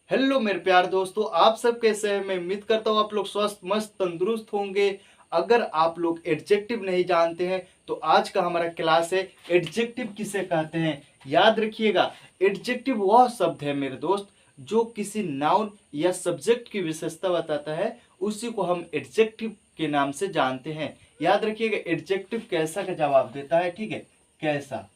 Hello मेरे प्यार दोस्तों, आप सब कैसे हैं। मैं उम्मीद करता हूँ आप लोग स्वस्थ मस्त तंदुरुस्त होंगे। अगर आप लोग एडजेक्टिव नहीं जानते हैं तो आज का हमारा क्लास है एडजेक्टिव किसे कहते हैं। याद रखिएगा, एडजेक्टिव वह शब्द है मेरे दोस्त जो किसी नाउन या सब्जेक्ट की विशेषता बताता है, उसी को हम एडजेक्टिव के नाम से जानते हैं। याद रखिएगा, एडजेक्टिव कैसा का जवाब देता है, ठीक है। कैसा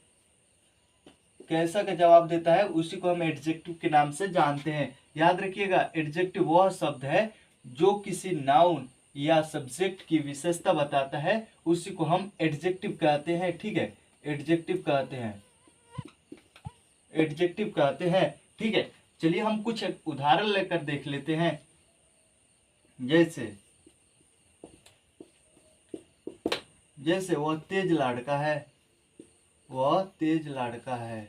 कैसा का जवाब देता है उसी को हम एडजेक्टिव के नाम से जानते हैं। याद रखिएगा, एडजेक्टिव वह शब्द है जो किसी नाउन या सब्जेक्ट की विशेषता बताता है, उसी को हम एडजेक्टिव कहते हैं, ठीक है। एडजेक्टिव कहते हैं, एडजेक्टिव कहते हैं, ठीक है। चलिए हम कुछ उदाहरण लेकर देख लेते हैं। जैसे जैसे वह तेज लड़का है, वह तेज लड़का है,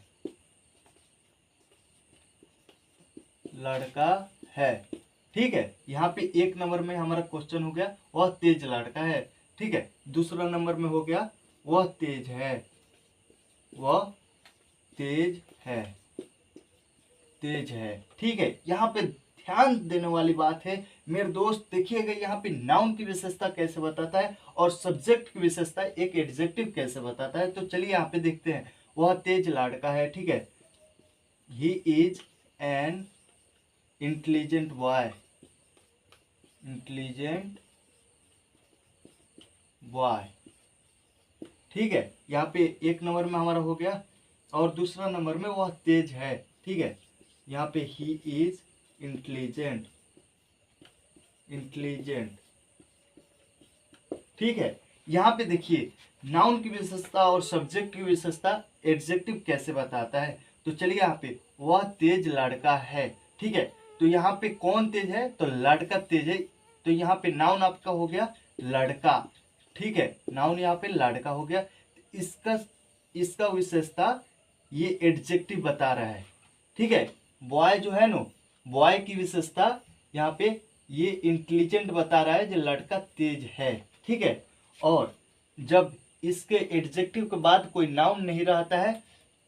लड़का है, ठीक है। यहाँ पे एक नंबर में हमारा क्वेश्चन हो गया वह तेज लड़का है, ठीक है। दूसरा नंबर में हो गया वह तेज है, वह तेज है, तेज है, ठीक है। यहाँ पे ध्यान देने वाली बात है मेरे दोस्त, देखिएगा यहाँ पे नाउन की विशेषता कैसे बताता है और सब्जेक्ट की विशेषता एक एडजेक्टिव कैसे बताता है। तो चलिए यहाँ पे देखते हैं। वह तेज लड़का है, ठीक है। He is an intelligent boy, intelligent boy, ठीक है। यहाँ पे एक नंबर में हमारा हो गया और दूसरा नंबर में वह तेज है, ठीक है। यहाँ पे ही इज इंटेलिजेंट, इंटेलिजेंट, ठीक है। यहाँ पे देखिए नाउन की विशेषता और सब्जेक्ट की विशेषता एडजेक्टिव कैसे बताता है। तो चलिए यहाँ पे वह तेज लड़का है, ठीक है। तो यहाँ पे कौन तेज है, तो लड़का तेज है। तो यहाँ पे नाउन आपका हो गया लड़का, ठीक है। नाउन यहाँ पे लड़का हो गया। इसका इसका विशेषता ये एडजेक्टिव बता रहा है, ठीक है। बॉय जो है ना, बॉय की विशेषता यहाँ पे ये इंटेलिजेंट बता रहा है, जो लड़का तेज है, ठीक है। और जब इसके एडजेक्टिव के बाद कोई नाउन नहीं रहता है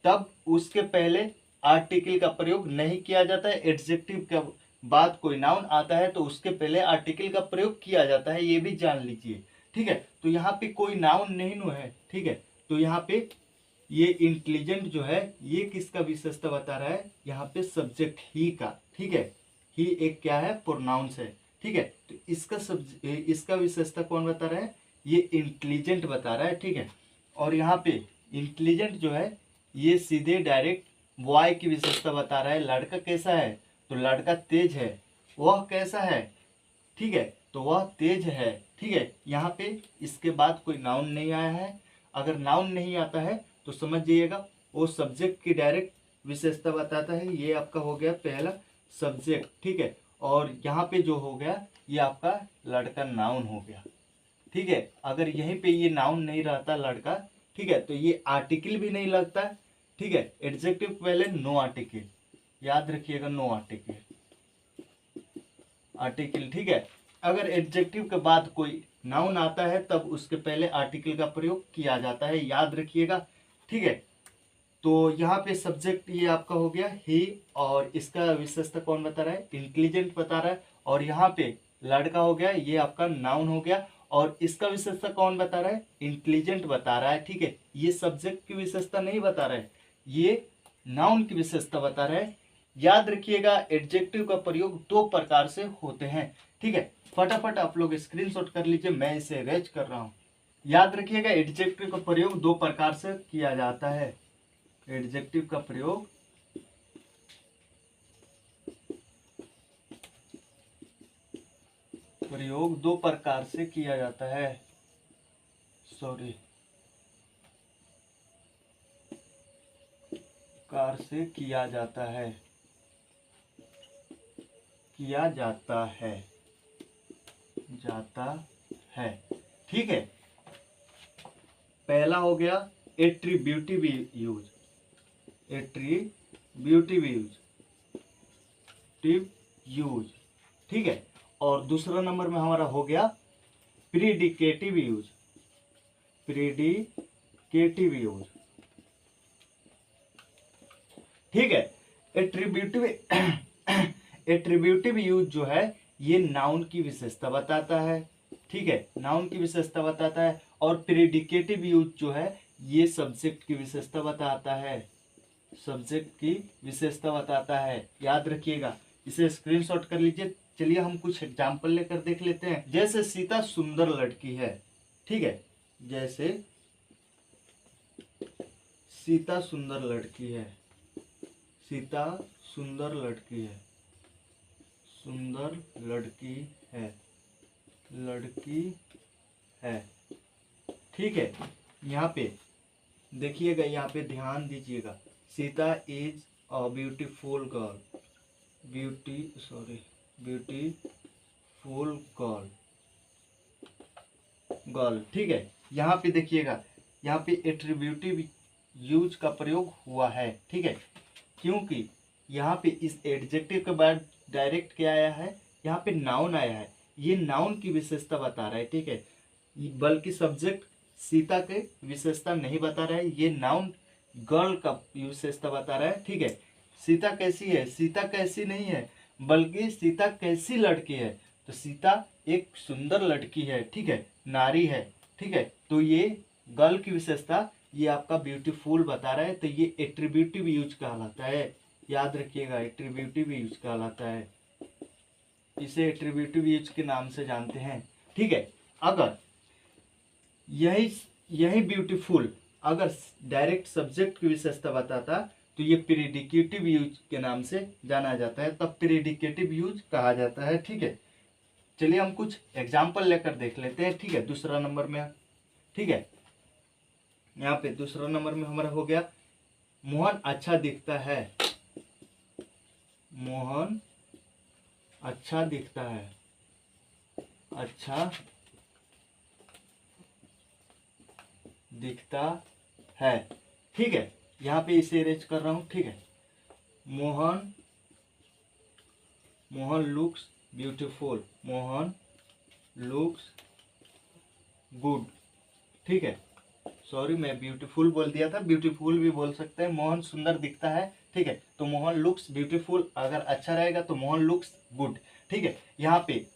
तब उसके पहले आर्टिकल का प्रयोग नहीं किया जाता है। एडजेक्टिव के बाद कोई नाउन आता है तो उसके पहले आर्टिकल का प्रयोग किया जाता है, ये भी जान लीजिए, ठीक है। तो यहाँ पे कोई नाउन नहीं नु है, ठीक है। तो यहाँ पे ये इंटेलिजेंट जो है ये किसका विशेषता बता रहा है, यहाँ पे सब्जेक्ट ही का, ठीक है। ही एक क्या है, प्रोनाउंस है, ठीक है। तो इसका विशेषता कौन बता रहा है, ये इंटेलिजेंट बता रहा है, ठीक है। और यहाँ पे इंटेलिजेंट जो है ये सीधे डायरेक्ट बॉय की विशेषता बता रहा है। लड़का कैसा है, तो लड़का तेज है। वह कैसा है, ठीक है, तो वह तेज है, ठीक है। यहाँ पे इसके बाद कोई नाउन नहीं आया है। अगर नाउन नहीं आता है तो समझ जाइएगा वो सब्जेक्ट की डायरेक्ट विशेषता बताता है। ये आपका हो गया पहला सब्जेक्ट, ठीक है। और यहाँ पे जो हो गया ये आपका लड़का नाउन हो गया, ठीक है। अगर यहीं पे ये नाउन नहीं रहता लड़का, ठीक है, तो ये आर्टिकल भी नहीं लगता, ठीक है। एडजेक्टिव पहले नो आर्टिकल, याद रखिएगा, नो आर्टिकल, आर्टिकल, ठीक है। अगर एडजेक्टिव के बाद कोई नाउन आता है तब उसके पहले आर्टिकल का प्रयोग किया जाता है, याद रखिएगा, ठीक है। तो यहाँ पे सब्जेक्ट ये आपका हो गया ही, और इसका विशेषता कौन बता रहा है, इंटेलिजेंट बता रहा है। और यहाँ पे लड़का हो गया, ये आपका नाउन हो गया। और इसका विशेषता कौन बता रहा है, इंटेलिजेंट बता रहा है, ठीक है। ये सब्जेक्ट की विशेषता नहीं बता रहा है, ये नाउन की विशेषता बता रहा है। याद रखिएगा, एडजेक्टिव का प्रयोग दो प्रकार से होते हैं, ठीक है। फटाफट आप लोग स्क्रीनशॉट कर लीजिए, मैं इसे रेज कर रहा हूँ। याद रखिएगा, एडजेक्टिव का प्रयोग दो प्रकार से किया जाता है। एडजेक्टिव का प्रयोग दो प्रकार से किया जाता है, सॉरी, कार से किया जाता है, किया जाता है, जाता है, ठीक है। पहला हो गया एट्रीब्यूटिव यूज, एट्रीब्यूटिव यूज, ठीक है। और दूसरा नंबर में हमारा हो गया प्रीडिकेटिव यूज, प्रीडिकेटिव यूज, ठीक है। एट्रीब्यूटिव एट्रीब्यूटिव यूज जो है ये नाउन की विशेषता बताता है, ठीक है, नाउन की विशेषता बताता है। और प्रेडिकेटिव यूज जो है ये सब्जेक्ट की विशेषता बताता है, सब्जेक्ट की विशेषता बताता है, याद रखिएगा, इसे स्क्रीनशॉट कर लीजिए। चलिए हम कुछ एग्जाम्पल लेकर देख लेते हैं। जैसे सीता सुंदर लड़की है, ठीक है, जैसे सीता सुंदर लड़की है, सीता सुंदर लड़की है, सुंदर लड़की है, लड़की है, ठीक है। यहाँ पे देखिएगा, यहाँ पे ध्यान दीजिएगा, Sita is a beautiful girl, beautiful girl, ठीक है। यहाँ पे देखिएगा, यहाँ पे एट्रीब्यूटिव यूज का प्रयोग हुआ है, ठीक है, क्योंकि यहाँ पे इस एडजेक्टिव के बाद डायरेक्ट क्या आया है, यहाँ पे नाउन आया है, ये नाउन की विशेषता बता रहा है, ठीक है, बल्कि सब्जेक्ट सीता के विशेषता नहीं बता रहा है, ये नाउन गर्ल का विशेषता बता रहा है, ठीक है। सीता कैसी है, सीता कैसी नहीं है, बल्कि सीता कैसी लड़की है, तो सीता एक सुंदर लड़की है, ठीक है, नारी है, ठीक है। तो ये गर्ल की विशेषता ये आपका ब्यूटीफुल बता रहा है, तो ये एट्रीब्यूटिव यूज कहलाता है, याद रखिएगा, एट्रीब्यूटिव यूज कहलाता है, इसे एट्रीब्यूटिव यूज के नाम से जानते हैं, ठीक है। अगर यही ब्यूटीफुल अगर डायरेक्ट सब्जेक्ट की विशेषता बताता तो ये प्रेडिकेटिव यूज के नाम से जाना जाता है, तब प्रेडिकेटिव यूज कहा जाता है, ठीक है। चलिए हम कुछ एग्जाम्पल लेकर देख लेते हैं, ठीक है, दूसरा नंबर में, ठीक है। यहाँ पे दूसरा नंबर में हमारा हो गया, मोहन अच्छा दिखता है, मोहन अच्छा दिखता है, अच्छा दिखता है, ठीक है। यहाँ पे इसे अरेंज कर रहा हूँ, ठीक है, Mohan looks beautiful, Mohan looks good, ठीक है, सॉरी मैं ब्यूटीफुल बोल दिया था, ब्यूटीफुल भी बोल सकते हैं, मोहन सुंदर दिखता है, ठीक है, तो मोहन लुक्स ब्यूटीफुल अगर अच्छा रहेगा तो मोहन लुक्स गुड, ठीक है। यहाँ पे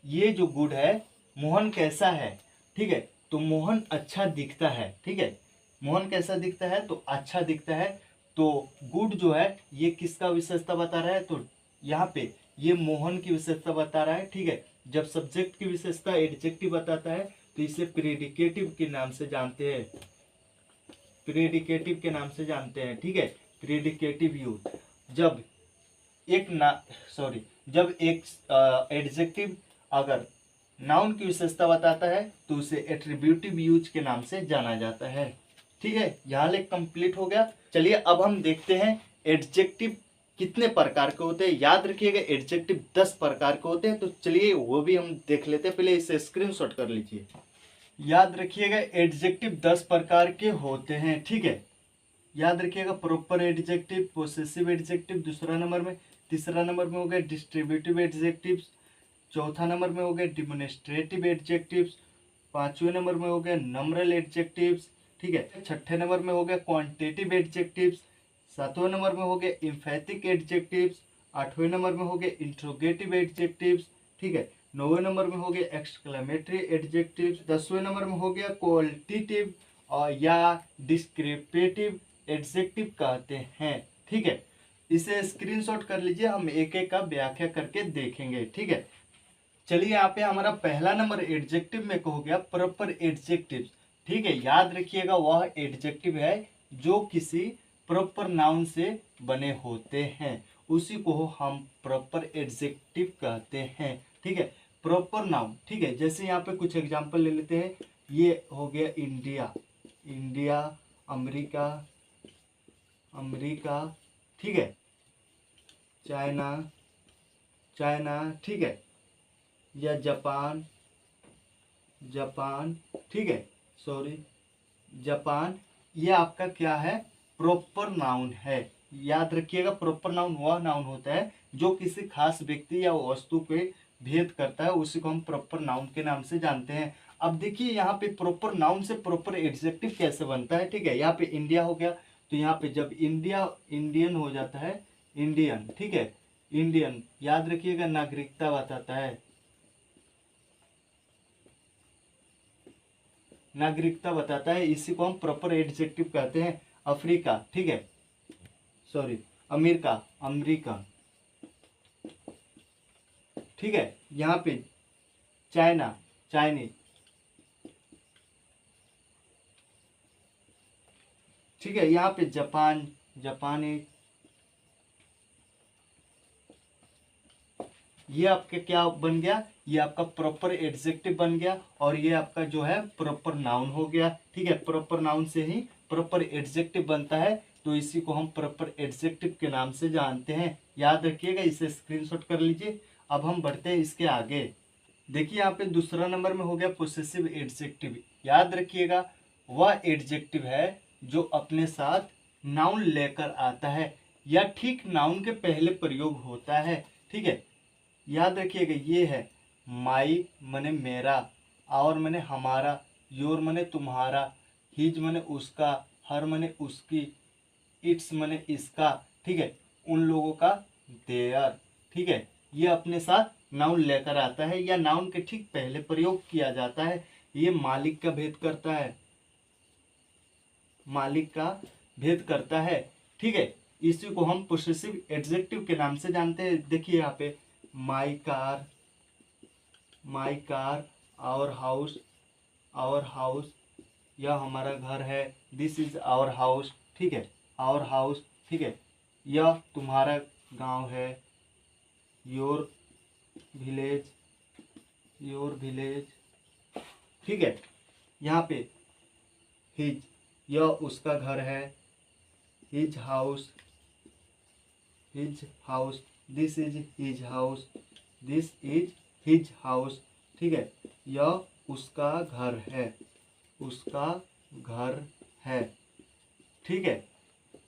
ये जो गुड है, मोहन कैसा है, ठीक है, तो मोहन अच्छा दिखता है, ठीक है, मोहन कैसा दिखता है, तो अच्छा दिखता है, तो गुड जो है ये किसका विशेषता बता रहा है, तो यहाँ पे ये मोहन की विशेषता बता रहा है, ठीक है। जब सब्जेक्ट की विशेषता एडजेक्टिव बताता है तो इसे प्रेडिकेटिव के नाम से जानते हैं, प्रेडिकेटिव के नाम से जानते हैं, ठीक है, प्रेडिकेटिव यूज। जब एक एडजेक्टिव अगर नाउन की विशेषता बताता है तो उसे एट्रीब्यूटिव यूज के नाम से जाना जाता है, ठीक है। यहाँ ले कंप्लीट हो गया। चलिए अब हम देखते हैं एडजेक्टिव कितने प्रकार के होते हैं। याद रखिएगा एडजेक्टिव 10 प्रकार के होते हैं, तो चलिए वो भी हम देख लेते हैं, पहले इसे स्क्रीनशॉट कर लीजिए। याद रखिएगा एडजेक्टिव 10 प्रकार के होते हैं, ठीक है, याद रखिएगा, प्रॉपर एडजेक्टिव, पोसेसिव एडजेक्टिव दूसरा नंबर में, तीसरा नंबर में हो गया डिस्ट्रीब्यूटिव एडजेक्टिव्स, चौथा नंबर में हो गया डिमोन्स्ट्रेटिव एडजेक्टिव्स, पांचवें नंबर में हो गया नंबरल एडजेक्टिव्स, ठीक है, छठे नंबर में हो गया क्वांटिटेटिव एडजेक्टिव्स, सातवें नंबर में हो गया एम्फैटिक एडजेक्टिव्स, आठवें नंबर में हो गया इंट्रोगेटिव एडजेक्टिव्स, ठीक है, नौवें नंबर में हो गया एक्सक्लेमेटरी एडजेक्टिव्स, 10वें नंबर में हो गया क्वालिटेटिव और या डिस्क्रिप्टिव एडजेक्टिव कहते हैं, ठीक है। इसे स्क्रीनशॉट कर लीजिए, हम एक एक का व्याख्या करके देखेंगे, ठीक है। चलिए यहाँ पे हमारा पहला नंबर एडजेक्टिव में हो गया प्रॉपर एडजेक्टिव, ठीक है, याद रखिएगा वह एडजेक्टिव है जो किसी प्रॉपर नाउन से बने होते हैं, उसी को हम प्रॉपर एडजेक्टिव कहते हैं, ठीक है, प्रॉपर नाउन, ठीक है। जैसे यहाँ पे कुछ एग्जांपल ले लेते हैं, ये हो गया इंडिया, अमेरिका, ठीक है, चाइना, ठीक है, या जापान, ठीक है, जापान, ये आपका क्या है, प्रॉपर नाउन है। याद रखिएगा प्रॉपर नाउन वह नाउन होता है जो किसी खास व्यक्ति या वस्तु के भेद करता है, उसी को हम प्रॉपर नाउन के नाम से जानते हैं। अब देखिए यहाँ पे प्रॉपर नाउन से प्रॉपर एडजेक्टिव कैसे बनता है, ठीक है। यहाँ पे इंडिया हो गया, तो यहाँ पे जब इंडियन हो जाता है, इंडियन, ठीक है, इंडियन, याद रखिएगा नागरिकता बताता है, नागरिकता बताता है। इसी को हम प्रॉपर एडजेक्टिव कहते हैं। अफ्रीका, ठीक है, सॉरी अमेरिका, अमेरिका, ठीक है। यहाँ पे चाइना, चाइनीज, ठीक है। यहाँ पे जापान, जापानी, ये आपके क्या बन गया, ये आपका प्रॉपर एडजेक्टिव बन गया और ये आपका जो है प्रॉपर नाउन हो गया, ठीक है। प्रॉपर नाउन से ही प्रॉपर एडजेक्टिव बनता है, तो इसी को हम प्रॉपर एडजेक्टिव के नाम से जानते हैं। याद रखिएगा, इसे स्क्रीनशॉट कर लीजिए। अब हम बढ़ते हैं इसके आगे। देखिए यहाँ पे दूसरा नंबर में हो गया पोसेसिव एडजेक्टिव। याद रखिएगा, वह एडजेक्टिव है जो अपने साथ नाउन लेकर आता है या ठीक नाउन के पहले प्रयोग होता है, ठीक है। याद रखिएगा, ये है माई मने मेरा, और मने हमारा, योर मने तुम्हारा, हिज मने उसका, हर मने उसकी, इट्स मने इसका, ठीक है। उन लोगों का देयर, ठीक है। ये अपने साथ नाउन लेकर आता है या नाउन के ठीक पहले प्रयोग किया जाता है। ये मालिक का भेद करता है, मालिक का भेद करता है, ठीक है। इसी को हम पोसेसिव एडजेक्टिव के नाम से जानते हैं। देखिए यहाँ पे my car, my car, our house, our house, यह हमारा घर है, दिस इज आवर हाउस, ठीक है, आवर हाउस, ठीक है। यह तुम्हारा गांव है, योर विलेज, योर विलेज, ठीक है। यहाँ पे हिज, यह उसका घर है, his house, his house, this is his house, this is his house, ठीक है। यह उसका घर है, उसका घर है, ठीक है।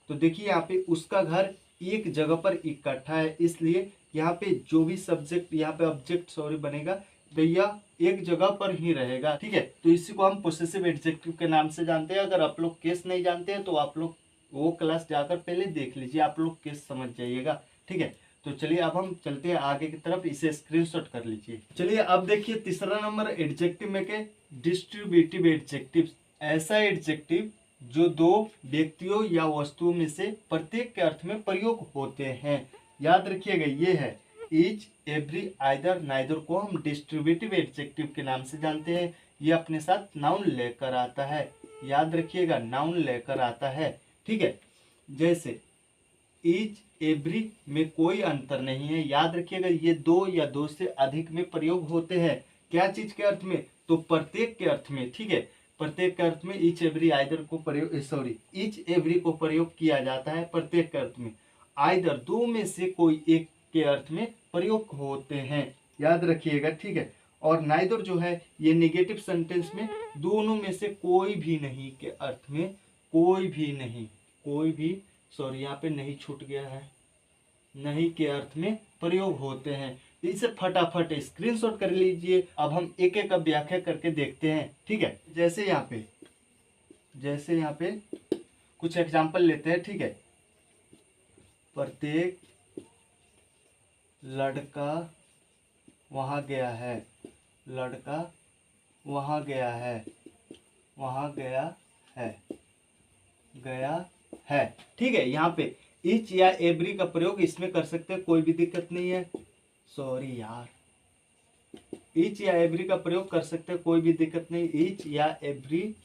तो देखिए यहाँ पे उसका घर एक जगह पर इकट्ठा है, इसलिए यहाँ पे जो भी सब्जेक्ट, यहाँ पे ऑब्जेक्ट सॉरी बनेगा, भैया एक जगह पर ही रहेगा, ठीक है। तो इसी को हम पोसेसिव एडजेक्टिव के नाम से जानते हैं। अगर आप लोग केस नहीं जानते हैं तो आप लोग वो क्लास जाकर पहले देख लीजिए, आप लोग केस समझ जाइएगा, ठीक है। तो चलिए अब हम चलते हैं आगे की तरफ, इसे स्क्रीनशॉट कर लीजिए। चलिए अब देखिए तीसरा नंबर एडजेक्टिव में के डिस्ट्रीब्यूटिव एडजेक्टिव। ऐसा एडजेक्टिव जो दो व्यक्तियों या वस्तुओं में से प्रत्येक के अर्थ में प्रयोग होते हैं। याद रखिएगा, ये है ईच, एवरी, आइदर, नाइदर को हम डिस्ट्रीब्यूटिव एडजेक्टिव के नाम से जानते हैं। ये अपने साथ नाउन लेकर आता है, याद रखिएगा नाउन लेकर आता है, ठीक है। जैसे ईच, एवरी में कोई अंतर नहीं है, याद रखिएगा ये दो या दो से अधिक में प्रयोग होते हैं। क्या चीज के अर्थ में, तो प्रत्येक के अर्थ में, ठीक है। प्रत्येक के अर्थ में ईच एवरी आइदर को प्रयोग, सॉरी ईच एवरी को प्रयोग किया जाता है प्रत्येक के अर्थ में। आइदर दो में से कोई एक के अर्थ में प्रयोग होते हैं, याद रखिएगा, ठीक है। और नाइदर जो है ये निगेटिव सेंटेंस में दोनों में से कोई भी नहीं के अर्थ में, कोई भी नहीं, कोई भी, सॉरी यहाँ पे नहीं छूट गया है, नहीं के अर्थ में प्रयोग होते हैं। इसे फटाफट स्क्रीनशॉट कर लीजिए। अब हम एक एक का व्याख्या करके देखते हैं, ठीक है। जैसे यहाँ पे कुछ एग्जांपल लेते हैं, ठीक है। प्रत्येक लड़का वहां गया है, लड़का वहां गया है, वहां गया है, गया है, ठीक है। यहाँ पे ईच या एवरी का प्रयोग इसमें कर सकते हैं, कोई भी दिक्कत नहीं है, सॉरी यार, ईच या एवरी का प्रयोग कर सकते हैं, कोई भी दिक्कत नहीं। ईच या एवरी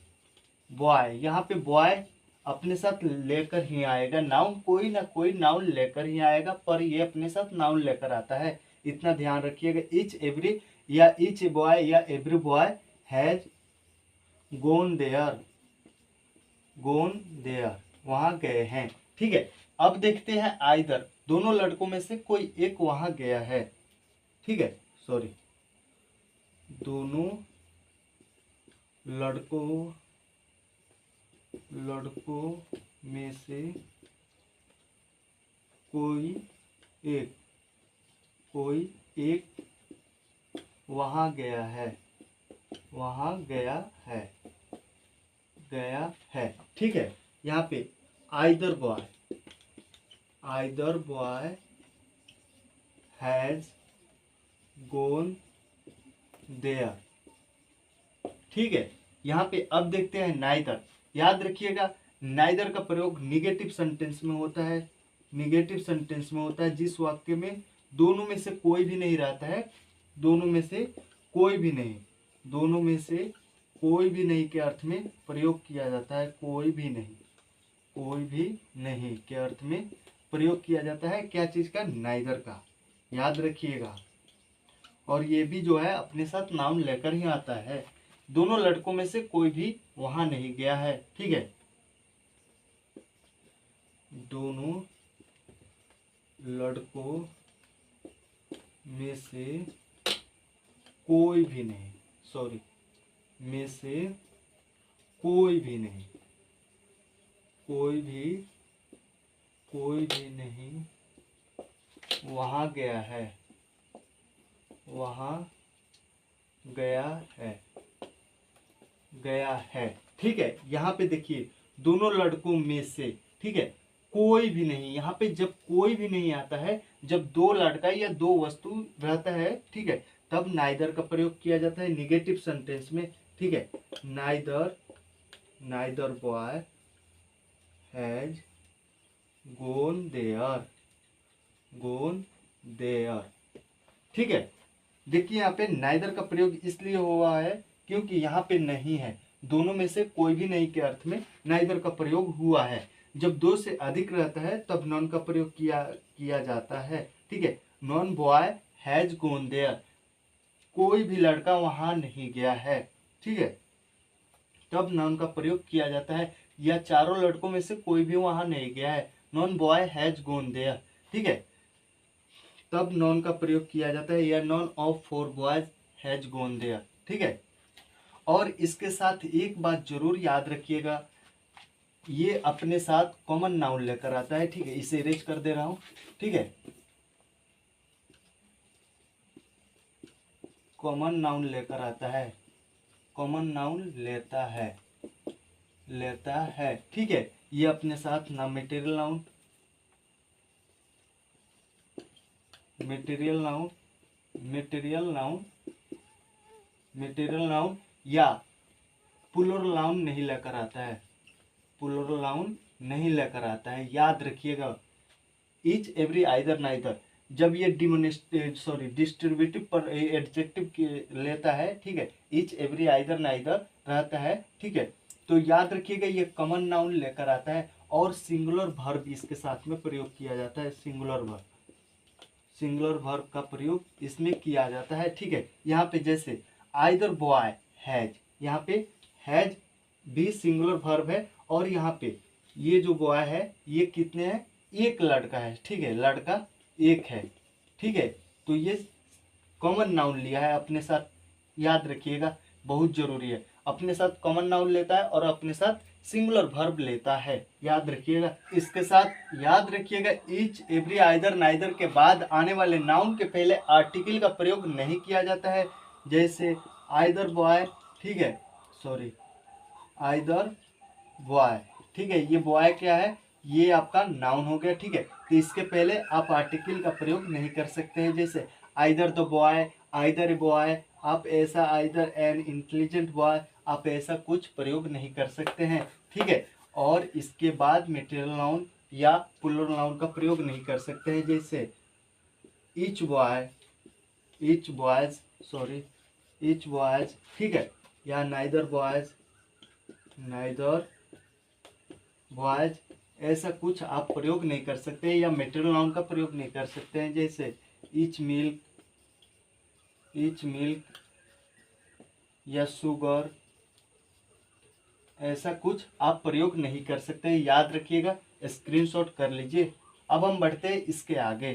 बॉय, यहाँ पे बॉय अपने साथ लेकर ही आएगा, नाउन कोई ना कोई नाउन लेकर ही आएगा, पर ये अपने साथ नाउन लेकर आता है, इतना ध्यान रखिएगा। ईच एवरी या ईच बॉय या every boy has gone there, gone there, वहां गए हैं, ठीक है। अब देखते हैं आइदर, दोनों लड़कों में से कोई एक वहां गया है, ठीक है, सॉरी दोनों लड़कों में से कोई एक वहां गया है, वहां गया है, गया है, ठीक है। यहाँ पे either boy has gone there. ठीक है, यहाँ पे अब देखते हैं नाइदर। याद रखिएगा नाइदर का प्रयोग निगेटिव सेंटेंस में होता है। निगेटिव सेंटेंस में होता है जिस वाक्य में दोनों में से कोई भी नहीं रहता है। दोनों में से कोई भी नहीं, दोनों में से कोई भी नहीं के अर्थ में प्रयोग किया जाता है। कोई भी नहीं, कोई भी नहीं के अर्थ में प्रयोग किया जाता है क्या चीज का? नाइदर का। याद रखिएगा। और ये भी जो है अपने साथ नाउन लेकर ही आता है। दोनों लड़कों में से कोई भी वहां नहीं गया है। ठीक है, दोनों लड़कों में से कोई भी नहीं, सॉरी, में से कोई भी नहीं, कोई भी नहीं वहां गया है, वहां गया है, गया है। ठीक है, यहाँ पे देखिए दोनों लड़कों में से, ठीक है, कोई भी नहीं। यहाँ पे जब कोई भी नहीं आता है, जब दो लड़का या दो वस्तु रहता है, ठीक है, तब नाइदर का प्रयोग किया जाता है निगेटिव सेंटेंस में। ठीक है, neither boy has gone there, gone there. ठीक है, देखिए यहाँ पे नाइदर का प्रयोग इसलिए हुआ है क्योंकि यहाँ पे नहीं है। दोनों में से कोई भी नहीं के अर्थ में नाइदर का प्रयोग हुआ है। जब दो से अधिक रहता है तब नॉन का प्रयोग किया जाता है। ठीक है, none boy has gone there, कोई भी लड़का वहां नहीं गया है। ठीक है, तब नॉन का प्रयोग किया जाता है। या चारों लड़कों में से कोई भी वहां नहीं गया है, none boy has gone there. ठीक है, तब नॉन का प्रयोग किया जाता है। या none of 4 boys has gone there. ठीक है, और इसके साथ एक बात जरूर याद रखिएगा, ये अपने साथ कॉमन नाउन लेकर आता है। ठीक है, इसे इरेज कर दे रहा हूं। ठीक है, कॉमन नाउन लेकर आता है, कॉमन नाउन लेता है, लेता है। ठीक है, ये अपने साथ ना material noun, material noun, material noun, material noun या प्लूरल नाउन नहीं लेकर आता है, प्लूरल नाउन नहीं लेकर आता है। याद रखिएगा ईच एवरी आइदर नाइदर, जब ये डिस्ट्रीब्यूटिव पर एडजेक्टिव लेता है, ठीक है, ईच एवरी आइदर नाइदर रहता है। ठीक है, तो याद रखिएगा ये कॉमन नाउन लेकर आता है और सिंगुलर वर्ब इसके साथ में प्रयोग किया जाता है। सिंगुलर वर्ब, सिंगुलर वर्ब का प्रयोग इसमें किया जाता है। ठीक है, यहाँ पे जैसे आइदर बॉय हैज, यहाँ पे हैज भी सिंगुलर वर्ब है और यहाँ पे ये जो बॉय है ये कितने हैं? एक लड़का है। ठीक है, लड़का एक है। ठीक है, तो ये कॉमन नाउन लिया है अपने साथ। याद रखिएगा, बहुत जरूरी है। अपने साथ कॉमन नाउन लेता है और अपने साथ सिंगुलर वर्ब लेता है। याद रखिएगा, इसके साथ याद रखिएगा ईच एवरी आइदर नाइदर के बाद आने वाले नाउन के पहले आर्टिकल का प्रयोग नहीं किया जाता है। जैसे आइदर बॉय, ठीक है, सॉरी, आइदर बॉय। ठीक है, ये बॉय क्या है? ये आपका नाउन हो गया। ठीक है, तो इसके पहले आप आर्टिकल का प्रयोग नहीं कर सकते हैं। जैसे either the boy, either a boy, आप ऐसा आइदर एन इंटेलिजेंट बॉय, आप ऐसा कुछ प्रयोग नहीं कर सकते हैं। ठीक है, और इसके बाद मटेरियल नाउन या प्लूरल नाउन का प्रयोग नहीं कर सकते हैं। जैसे each boy, each boys, sorry, each boys. ठीक है, या नाइदर बॉयज, नाइदर बॉयज, ऐसा कुछ आप प्रयोग नहीं कर सकते या मटेरियल नाउन का प्रयोग नहीं कर सकते हैं। जैसे ईच मिल्क, ईच मिल्क या शुगर, ऐसा कुछ आप प्रयोग नहीं कर सकते हैं। याद रखिएगा, स्क्रीनशॉट कर लीजिए। अब हम बढ़ते हैं इसके आगे।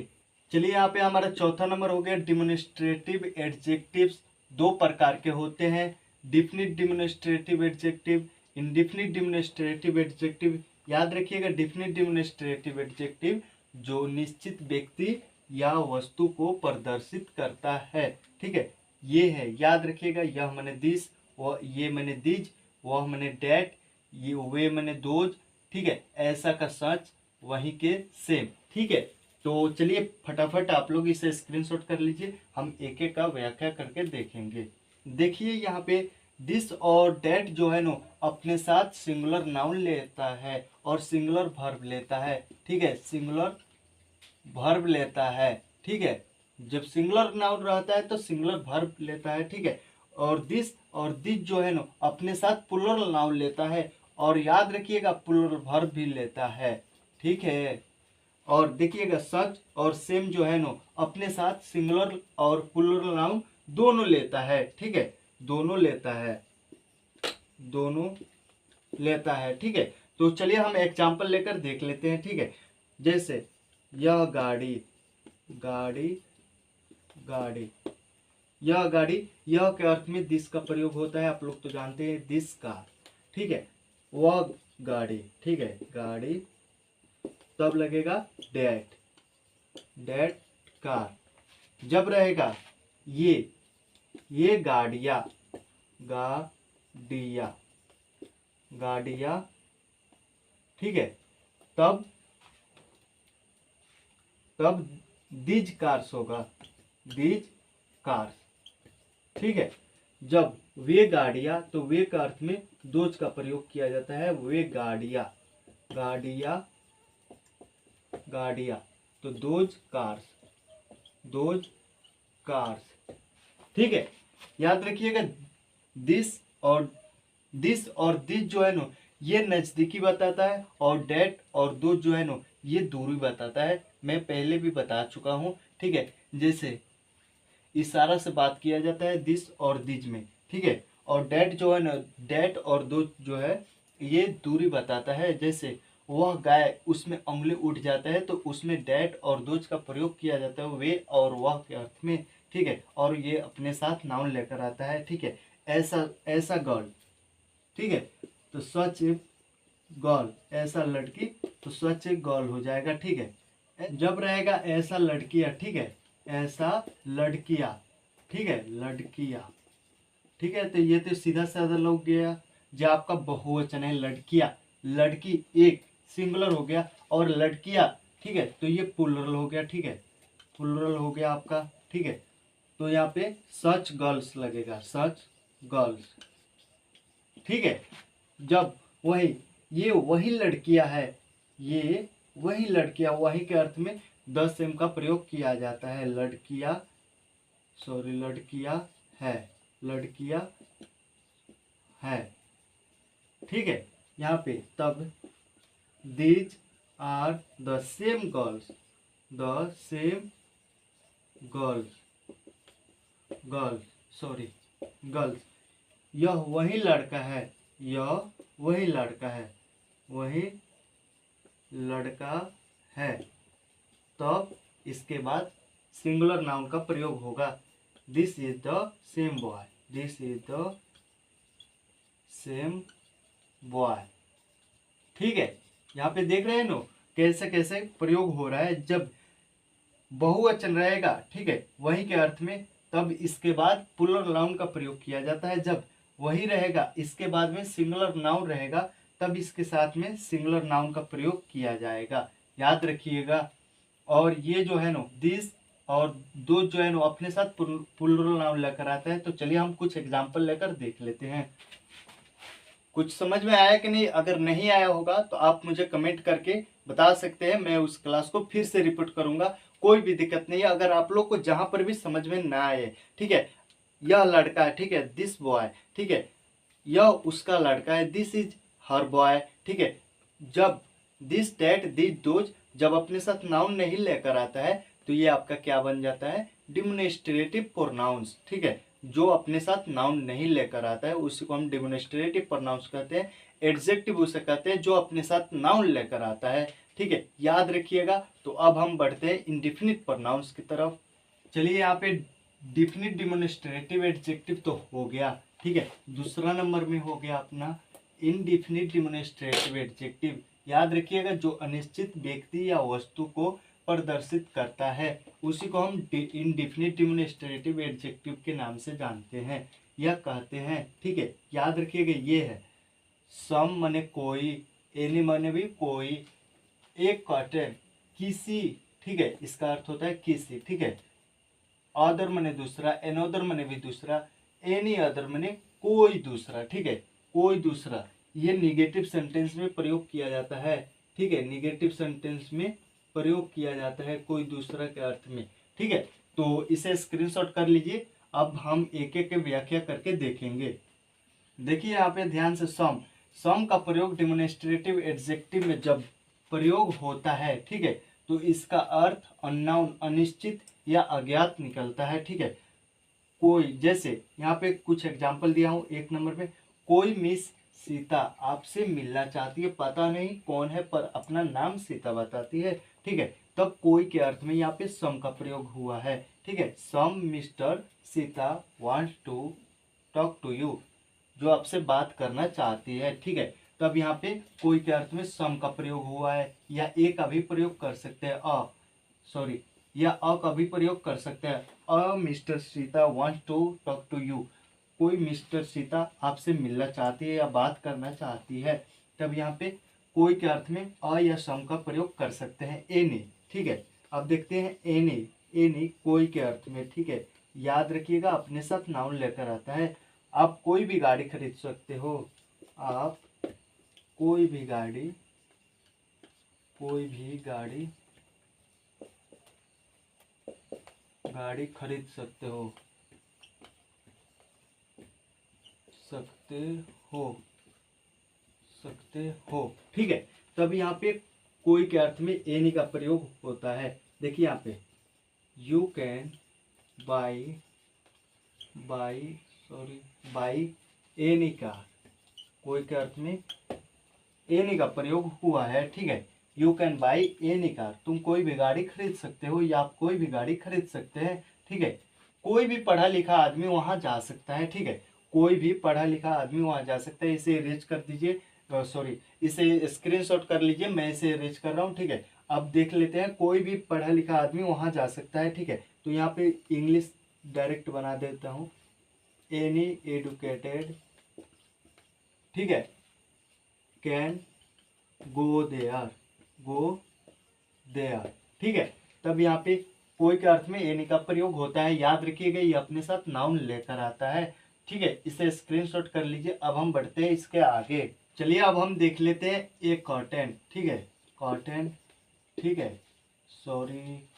चलिए, यहाँ पे हमारा चौथा नंबर हो गया डिमोन्स्ट्रेटिव एडजेक्टिव्स। दो प्रकार के होते हैं, definite demonstrative adjective, indefinite demonstrative adjective. याद रखिएगा, डिफिनिट डिमोन्स्ट्रेटिव एडजेक्टिव जो निश्चित व्यक्ति या वस्तु को प्रदर्शित करता है। ठीक है, ये है, याद रखिएगा, यह मैंने दिस, वह ये मैंने दिज, वह मैंने डैट, ये वे मैंने दोज। ठीक है, ऐसा का सच, वही के सेम। ठीक है, तो चलिए फटाफट आप लोग इसे स्क्रीनशॉट कर लीजिए, हम एक एक का व्याख्या करके देखेंगे। देखिए यहाँ पे दिस और डेट जो है ना अपने साथ सिंगुलर नाउन लेता है और सिंगुलर वर्ब लेता है, ठीक है, सिंगुलर वर्ब लेता है, ठीक है। जब सिंगुलर नाउन रहता है तो सिंगुलर वर्ब लेता है, ठीक है। और दिस जो है ना अपने साथ प्लूरल नाउन लेता है और याद रखिएगा प्लूरल वर्ब भी लेता है, ठीक है। और देखिएगा सच और सेम जो है ना अपने साथ सिंगुलर और प्लूरल नाउन दोनों लेता है, ठीक है, दोनों लेता है, दोनों लेता है, ठीक है। तो चलिए हम एग्जांपल लेकर देख लेते हैं, ठीक है। जैसे यह गाड़ी, गाड़ी, गाड़ी, यह गाड़ी, यह के अर्थ में दिस का प्रयोग होता है, आप लोग तो जानते हैं, दिस कार, ठीक है। वह गाड़ी, ठीक है, गाड़ी, तब लगेगा डेट, डेट कार। जब रहेगा ये गाड़िया, गाड़िया, गाड़िया, ठीक है, तब दीज कार्स होगा, दीज कार्स, ठीक है। जब वे गाड़ियां, तो वे का अर्थ में दोज का प्रयोग किया जाता है, वे गाड़ियां, गाड़ियां, गाड़ियां, तो दोज कार्स, दोज कार्स, ठीक है। याद रखिएगा दिस और दिस जो है ना ये नजदीकी बताता है और डेट और दो जो है ना ये दूरी बताता है, मैं पहले भी बता चुका हूँ, ठीक है। जैसे इशारा से बात किया जाता है दिस और दिज में, ठीक है। और डेट जो है ना, डेट और दो जो है ये दूरी बताता है। जैसे वह गाय, उसमें उंगली उठ जाता है, तो उसमें डेट और दोज का प्रयोग किया जाता है, वे और वह के अर्थ में, ठीक है। और ये अपने साथ नाउन लेकर आता है, ठीक है। ऐसा ऐसा गर्ल, ठीक है, तो सच ए गर्ल, ऐसा लड़की, तो सच ए गर्ल हो जाएगा, ठीक है। जब रहेगा ऐसा लड़कियां, ठीक है, ऐसा लड़कियां, ठीक है, लड़कियां, ठीक है। तो ये तो सीधा साधा लोग गया, जो आपका बहुवचन है लड़कियां, लड़की एक सिंगुलर हो गया, और लड़कियां, ठीक है, तो ये प्लूरल हो गया, ठीक है, प्लूरल हो गया आपका, ठीक है। तो यहाँ पे सच गर्ल्स लगेगा, सच गर्ल्स, ठीक है। जब वही ये वही लड़कियां है, ये वही लड़कियां, वही के अर्थ में द सेम का प्रयोग किया जाता है, लड़कियां, सॉरी, लड़कियां है, लड़कियां है, ठीक है। यहाँ पे तब these are the same girls, the same girls, girls, sorry, girls, यह वही लड़का है, यह वही लड़का है, वही लड़का है, तब इसके बाद सिंगुलर नाउन का प्रयोग होगा, this is the same boy, this is the same boy, ठीक है। यहाँ पे देख रहे हैं नो कैसे कैसे प्रयोग हो रहा है। जब बहुवचन रहेगा, ठीक है, वही के अर्थ में, तब इसके बाद प्लूरल नाउन का प्रयोग किया जाता है। जब वही रहेगा, इसके बाद में सिंगुलर नाउन रहेगा, तब इसके साथ में सिंगुलर नाउन का प्रयोग किया जाएगा, याद रखिएगा। और ये जो है ना दिस और दो जो है ना अपने साथ प्लूरल नाउन लेकर आता है। तो चलिए हम कुछ एग्जाम्पल लेकर देख लेते हैं। कुछ समझ में आया कि नहीं? अगर नहीं आया होगा तो आप मुझे कमेंट करके बता सकते हैं, मैं उस क्लास को फिर से रिपीट करूंगा, कोई भी दिक्कत नहीं है। अगर आप लोग को जहां पर भी समझ में ना आए, ठीक है, यह लड़का है, ठीक है, दिस बॉय, ठीक है, यह उसका लड़का है, दिस इज हर बॉय, ठीक है। जब दिस डेट दिस दोज जब अपने साथ नाउन नहीं लेकर आता है तो ये आपका क्या बन जाता है? डिमोन्स्ट्रेटिव प्रोनाउंस, ठीक है। जो अपने साथ नाउन नहीं लेकर आता है उसी को हम डिमोन्स्ट्रेटिव प्रोनाउंस कहते हैं। एडजेक्टिव उसे कहते हैं जो अपने साथ नाउन लेकर आता है, ठीक है, याद रखिएगा। तो अब हम बढ़ते हैं इंडिफिनिट प्रोनाउंस की तरफ। चलिए यहाँ पे डिफिनिट डिमोन्स्ट्रेटिव एडजेक्टिव तो हो गया, ठीक है। दूसरा नंबर में हो गया अपना इनडिफिनिट डिमोन्स्ट्रेटिव एडजेक्टिव। याद रखिएगा, जो अनिश्चित व्यक्ति या वस्तु को प्रदर्शित करता है उसी को हम इनडिफिनिट डिमोन्स्ट्रेटिव एडजेक्टिव के नाम से जानते हैं या कहते हैं, ठीक है। याद रखिएगा, ये है सम माने कोई, एनी माने भी कोई, एक कहते हैं किसी, ठीक है, इसका अर्थ होता है किसी, ठीक है। अदर मने दूसरा, एनोदर मने भी दूसरा, एनी अदर मने कोई दूसरा, ठीक है, कोई दूसरा। ये निगेटिव सेंटेंस में प्रयोग किया जाता है, ठीक है, निगेटिव सेंटेंस में प्रयोग किया जाता है कोई दूसरा के अर्थ में, ठीक है। तो इसे स्क्रीनशॉट कर लीजिए। अब हम एक एक व्याख्या करके देखेंगे। देखिए यहाँ पे ध्यान से, सम का प्रयोग डिमोन्स्ट्रेटिव एडजेक्टिव में जब प्रयोग होता है, ठीक है, तो इसका अर्थ अननोन, अनिश्चित या अज्ञात निकलता है, ठीक है। कोई, जैसे यहाँ पे कुछ एग्जांपल दिया हूँ। एक नंबर पे, कोई मिस सीता आपसे मिलना चाहती है, पता नहीं कौन है पर अपना नाम सीता बताती है, ठीक है। तब कोई के अर्थ में यहाँ पे सम का प्रयोग हुआ है, ठीक है। Some Mister Sita wants to talk to you, जो आपसे बात करना चाहती है, ठीक है। तब यहाँ पे कोई के अर्थ में सम का प्रयोग हुआ है। या ए का भी प्रयोग कर सकते हैं, या अ का भी प्रयोग कर सकते हैं। Uh Mister Sita wants to talk to you, कोई मिस्टर सीता आपसे मिलना चाहती है या बात करना चाहती है। तब यहाँ पे कोई के अर्थ में अ या सम का प्रयोग कर सकते हैं, एनी, ठीक है। अब देखते हैं एनी, एनी कोई के अर्थ में, ठीक है। याद रखिएगा अपने साथ नाउन लेकर आता है। आप कोई भी गाड़ी खरीद सकते हो, आप कोई भी गाड़ी गाड़ी खरीद सकते हो, सकते हो, ठीक है। तब यहाँ पे कोई के अर्थ में एनी का प्रयोग होता है। देखिए यहाँ पे, you can buy any car, कोई के अर्थ में एनी का प्रयोग हुआ है, ठीक है। You can buy any car, तुम कोई भी गाड़ी खरीद सकते हो या आप कोई भी गाड़ी खरीद सकते हैं, ठीक है। कोई भी पढ़ा लिखा आदमी वहां जा सकता है, ठीक है। कोई भी पढ़ा लिखा आदमी वहां जा सकता है। इसे इरेज कर दीजिए, इसे स्क्रीनशॉट कर लीजिए, मैं इसे इरेज कर रहा हूँ, ठीक है। अब देख लेते हैं, कोई भी पढ़ा लिखा आदमी वहां जा सकता है, ठीक है। तो यहाँ पे इंग्लिश डायरेक्ट बना देता हूँ, एनी एडुकेटेड, ठीक है, कैन गो देयर, ठीक है। तब यहाँ पे कोई के अर्थ में एनी का प्रयोग होता है। याद रखिएगा, ये अपने साथ नाउन लेकर आता है, ठीक है। इसे स्क्रीनशॉट कर लीजिए। अब हम बढ़ते हैं इसके आगे। चलिए अब हम देख लेते हैं एक कॉटन, ठीक है, कॉटन, ठीक है,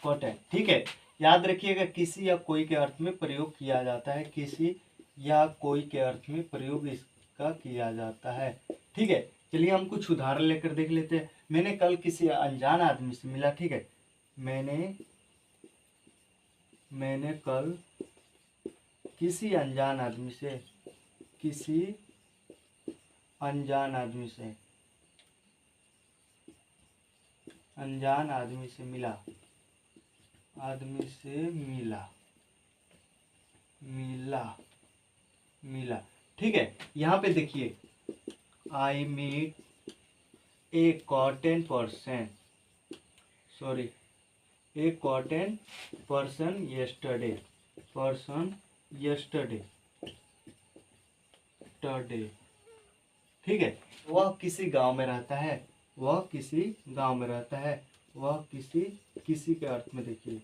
कॉटन, ठीक है। याद रखिएगा, किसी या कोई के अर्थ में प्रयोग किया जाता है, किसी या कोई के अर्थ में प्रयोग इसका किया जाता है, ठीक है। चलिए हम कुछ उदाहरण लेकर देख लेते हैं। मैंने कल किसी अनजान आदमी से मिला, ठीक है। मैंने कल किसी अनजान आदमी से मिला, ठीक है। यहाँ पे देखिए, I meet a cotton person yesterday, ठीक है। वह किसी गांव में रहता है, किसी के अर्थ में देखिए,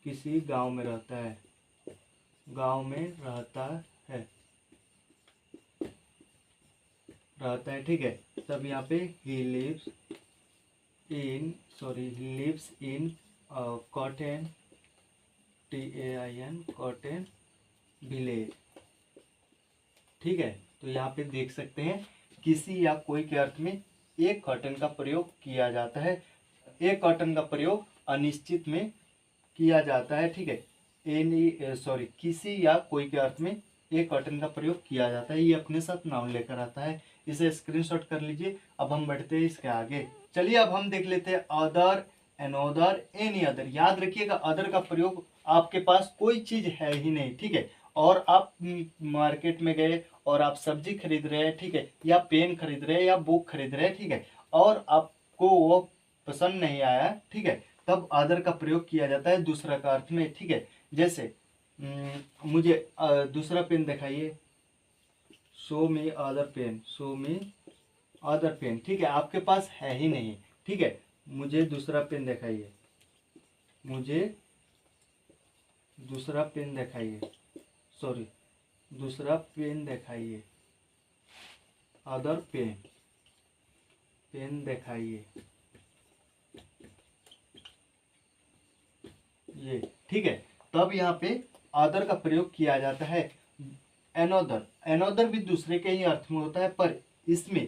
किसी गांव में रहता है, ठीक है। तब यहाँ पे he lives in cotton cotton village, ठीक है। तो यहाँ पे देख सकते हैं, किसी या कोई के अर्थ में एक कॉटन का प्रयोग किया जाता है। एक कॉटन का प्रयोग अनिश्चित में किया जाता है, ठीक है। किसी या कोई के अर्थ में एक कॉटन का प्रयोग किया जाता है। ये अपने साथ नाउन लेकर आता है। इसे स्क्रीनशॉट कर लीजिए। अब हम बढ़ते हैं इसके आगे। चलिए अब हम देख लेते हैं अदर, एनोदर, एनी अदर। याद रखिएगा, अदर का प्रयोग आपके पास कोई चीज है ही नहीं, ठीक है, और आप मार्केट में गए और आप सब्जी खरीद रहे हैं, ठीक है, या पेन खरीद रहे हैं या बुक खरीद रहे हैं, ठीक है, और आपको वो पसंद नहीं आया, ठीक है, तब अदर का प्रयोग किया जाता है दूसरा का अर्थ में, ठीक है। जैसे मुझे दूसरा पेन दिखाइए, शो मी अदर पेन, ठीक है, आपके पास है ही नहीं, ठीक है। मुझे दूसरा पेन दिखाइए, मुझे दूसरा पेन दिखाइए, सॉरी दूसरा पेन दिखाइए, अदर पेन, पेन दिखाइए, ये ठीक है। तब यहाँ पे अदर का प्रयोग किया जाता है। एनोदर, एनोदर भी दूसरे के ही अर्थ में होता है, पर इसमें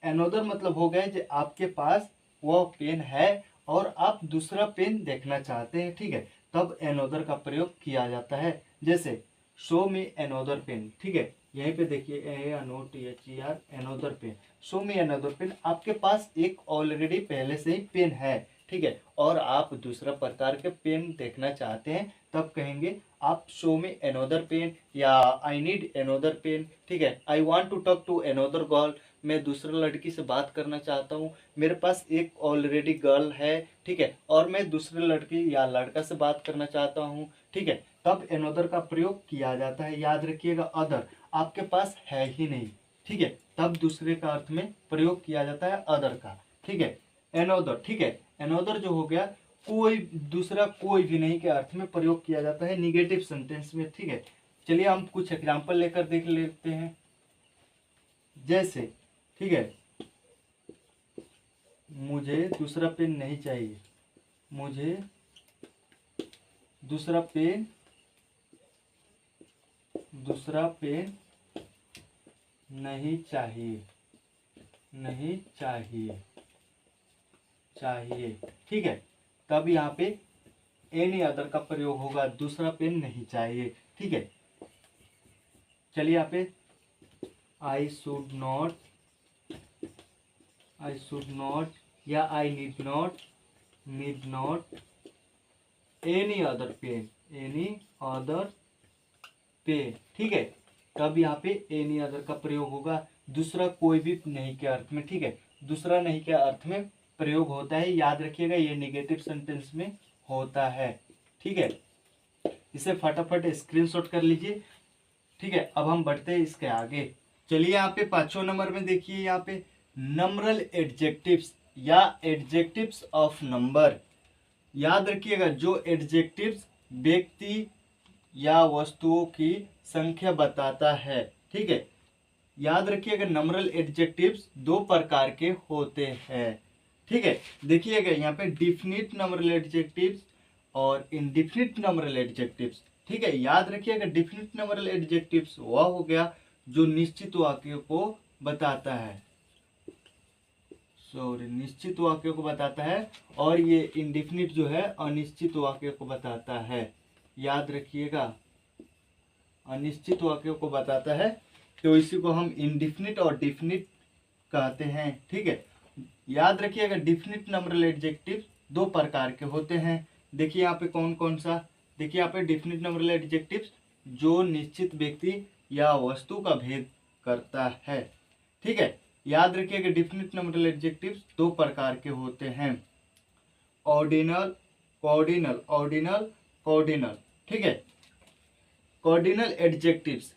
एनोदर मतलब हो गया कि आपके पास वह पेन है और आप दूसरा पेन देखना चाहते हैं, ठीक है, तब एनोदर का प्रयोग किया जाता है। जैसे शो मी एनोदर पेन, ठीक है, यहीं पे देखिए ANOTHER, another pen, show me another pen, आपके पास एक ऑलरेडी पहले से ही पेन है, ठीक है, और आप दूसरा प्रकार के पेन देखना चाहते हैं, तब कहेंगे आप शो मी एनोदर पेन, या आई नीड एनोदर पेन, ठीक है, I want to talk to another girl, मैं दूसरा लड़की से बात करना चाहता हूँ, मेरे पास एक ऑलरेडी गर्ल है, ठीक है, और मैं दूसरे लड़की या लड़का से बात करना चाहता हूँ, ठीक है, तब एनोदर का प्रयोग किया जाता है। याद रखिएगा, अदर आपके पास है ही नहीं, ठीक है, तब दूसरे का अर्थ में प्रयोग किया जाता है अदर का, ठीक है। एनोदर, ठीक है, एनोदर जो हो गया कोई दूसरा, कोई भी नहीं के अर्थ में प्रयोग किया जाता है निगेटिव सेंटेंस में, ठीक है। चलिए हम कुछ एग्जाम्पल लेकर देख लेते हैं। जैसे, ठीक है, मुझे दूसरा पेन नहीं चाहिए, मुझे दूसरा पेन, दूसरा पेन नहीं चाहिए, नहीं चाहिए, चाहिए, ठीक है, तब यहाँ पे एनी अदर का प्रयोग होगा, दूसरा पेन नहीं चाहिए, ठीक है। चलिए यहाँ पे I should not, I should not, या I need not, need not any other pen, any other pen, ठीक है, तब यहाँ पे एनी अदर का प्रयोग होगा, दूसरा कोई भी नहीं के अर्थ में, ठीक है, दूसरा नहीं के अर्थ में प्रयोग होता है। याद रखिएगा ये निगेटिव सेंटेंस में होता है, ठीक है, इसे फटाफट स्क्रीनशॉट कर लीजिए, ठीक है। अब हम बढ़ते हैं इसके आगे। चलिए यहाँ पे 5वें नंबर में देखिए, यहाँ पे नंबरल एडजेक्टिव्स या एडजेक्टिव्स ऑफ नंबर। याद रखिएगा, जो एडजेक्टिव्स व्यक्ति या वस्तुओं की संख्या बताता है, ठीक है। याद रखिएगा, नंबरल एडजेक्टिव्स दो प्रकार के होते हैं, ठीक है। देखिएगा यहाँ पे डिफिनिट नंबरल एडजेक्टिव्स और इनडिफिनिट नंबरल एडजेक्टिव्स, ठीक है। याद रखिएगा, डिफिनिट नंबरल एडजेक्टिव्स वह हो गया जो निश्चित वाक्यों को बताता है, सॉरी निश्चित वाक्यों को बताता है, और ये इनडिफिनिट जो है अनिश्चित वाक्यों को बताता है। याद रखिएगा, अनिश्चित वाक्यों को बताता है, तो इसी को हम इनडिफिनिट और डिफिनिट कहते हैं, ठीक है। याद रखिएगा, डिफिनिट नंबरल एडजेक्टिव दो प्रकार के होते हैं। देखिए यहाँ पे कौन कौन सा, देखिए यहाँ पे डिफिनिट नंबरल एडजेक्टिव जो निश्चित व्यक्ति या वस्तु का भेद करता है, ठीक है। याद रखिएगा, डिफिनिट नंबरल एडजेक्टिव दो प्रकार के होते हैं, ऑर्डिनल, कॉर्डिनल, ऑर्डिनल, कॉर्डिनल, ठीक है। कॉर्डिनल एडजेक्टिव्स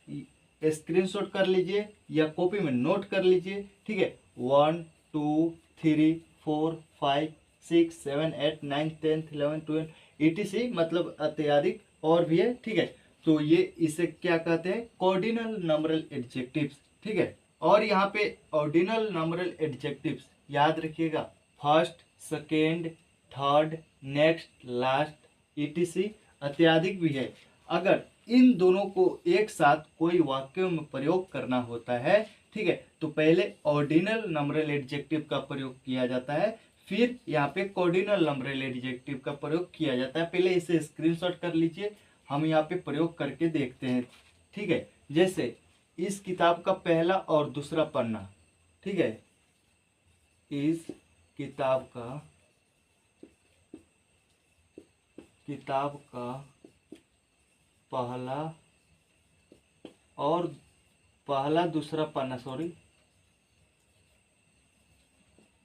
स्क्रीनशॉट कर लीजिए या कॉपी में नोट कर लीजिए, ठीक है। 1 2 3 4 5 6 7 8 9 10 11 12 etc, मतलब अत्यधिक और भी है, ठीक है। तो ये इसे क्या कहते हैं, कॉर्डिनल नंबरल एडजेक्टिव्स, ठीक है। और यहाँ पे ऑर्डिनल नंबरल एडजेक्टिव्स याद रखिएगा, first, second, third, next, last etc अत्यधिक भी है। अगर इन दोनों को एक साथ कोई वाक्यों में प्रयोग करना होता है, ठीक है, तो पहले ऑर्डिनल नंबरल एडजेक्टिव का प्रयोग किया जाता है, फिर यहाँ पे कॉर्डिनल नंबरल एडजेक्टिव का प्रयोग किया जाता है। पहले इसे स्क्रीनशॉट कर लीजिए, हम यहाँ पे प्रयोग करके देखते हैं, ठीक है। जैसे इस किताब का पहला और दूसरा पन्ना, ठीक है, इस किताब का पहला दूसरा पन्ना, सॉरी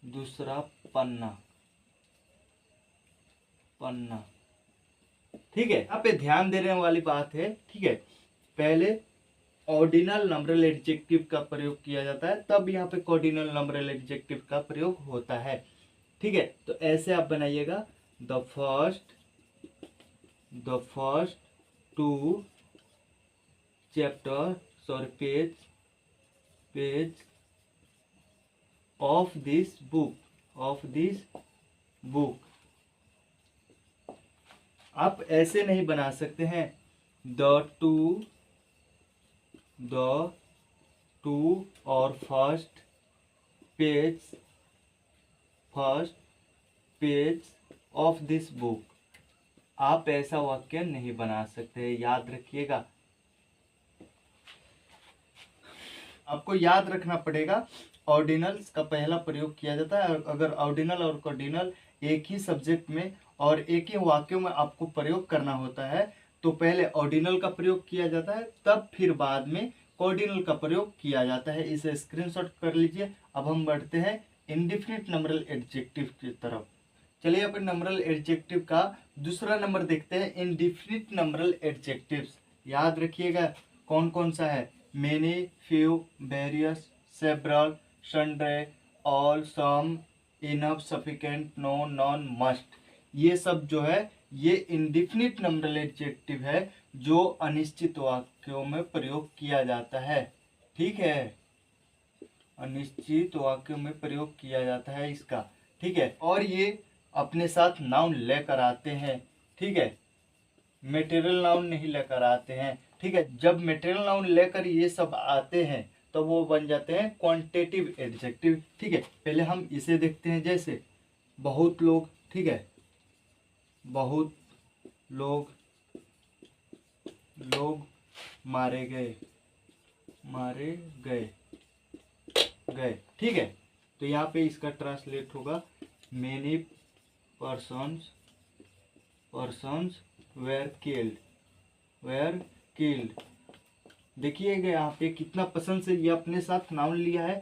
दूसरा पन्ना, ठीक है। यहाँ पे ध्यान देने वाली बात है, ठीक है, पहले ऑर्डिनल नंबरल एडजेक्टिव का प्रयोग किया जाता है, तब यहाँ पे कॉर्डिनल नंबरल एडजेक्टिव का प्रयोग होता है, ठीक है। तो ऐसे आप बनाइएगा, the first the first two chapter page of this book. आप ऐसे नहीं बना सकते हैं, द टू और first page of this book. आप ऐसा वाक्य नहीं बना सकते, याद रखिएगा। आपको याद रखना पड़ेगा, ऑर्डिनल्स का पहला प्रयोग किया जाता है। अगर ऑर्डिनल और कार्डिनल एक ही सब्जेक्ट में और एक ही वाक्यों में आपको प्रयोग करना होता है तो पहले ऑर्डिनल का प्रयोग किया जाता है, तब फिर बाद में कार्डिनल का प्रयोग किया जाता है। इसे स्क्रीनशॉट कर लीजिए। अब हम बढ़ते हैं इंडेफिनिट नंबरल एडजेक्टिव की तरफ। चलिए अपन नंबरल एडजेक्टिव का दूसरा नंबर देखते हैं, इंडेफिनिट नंबरल एडजेक्टिव्स। याद रखिएगा कौन कौन सा है, many, few, various, several, sundry, all, some, enough, sufficient, no, none, must. ये सब जो है ये इंडेफिनिट नंबरल एडजेक्टिव है जो अनिश्चित वाक्यों में प्रयोग किया जाता है। ठीक है, अनिश्चित वाक्यों में प्रयोग किया जाता है इसका। ठीक है, और ये अपने साथ नाउन लेकर आते हैं। ठीक है, मटेरियल नाउन नहीं लेकर आते हैं। ठीक है, जब मटेरियल नाउन लेकर ये सब आते हैं तो वो बन जाते हैं क्वांटिटेटिव एडजेक्टिव। ठीक है, पहले हम इसे देखते हैं, जैसे बहुत लोग। ठीक है, बहुत लोग मारे गए गए। ठीक है, तो यहाँ पे इसका ट्रांसलेट होगा मेनी पर्सन्स वेर किल्ड। देखिएगा यहाँ पे कितना पसंद से ये अपने साथ नाउन लिया है।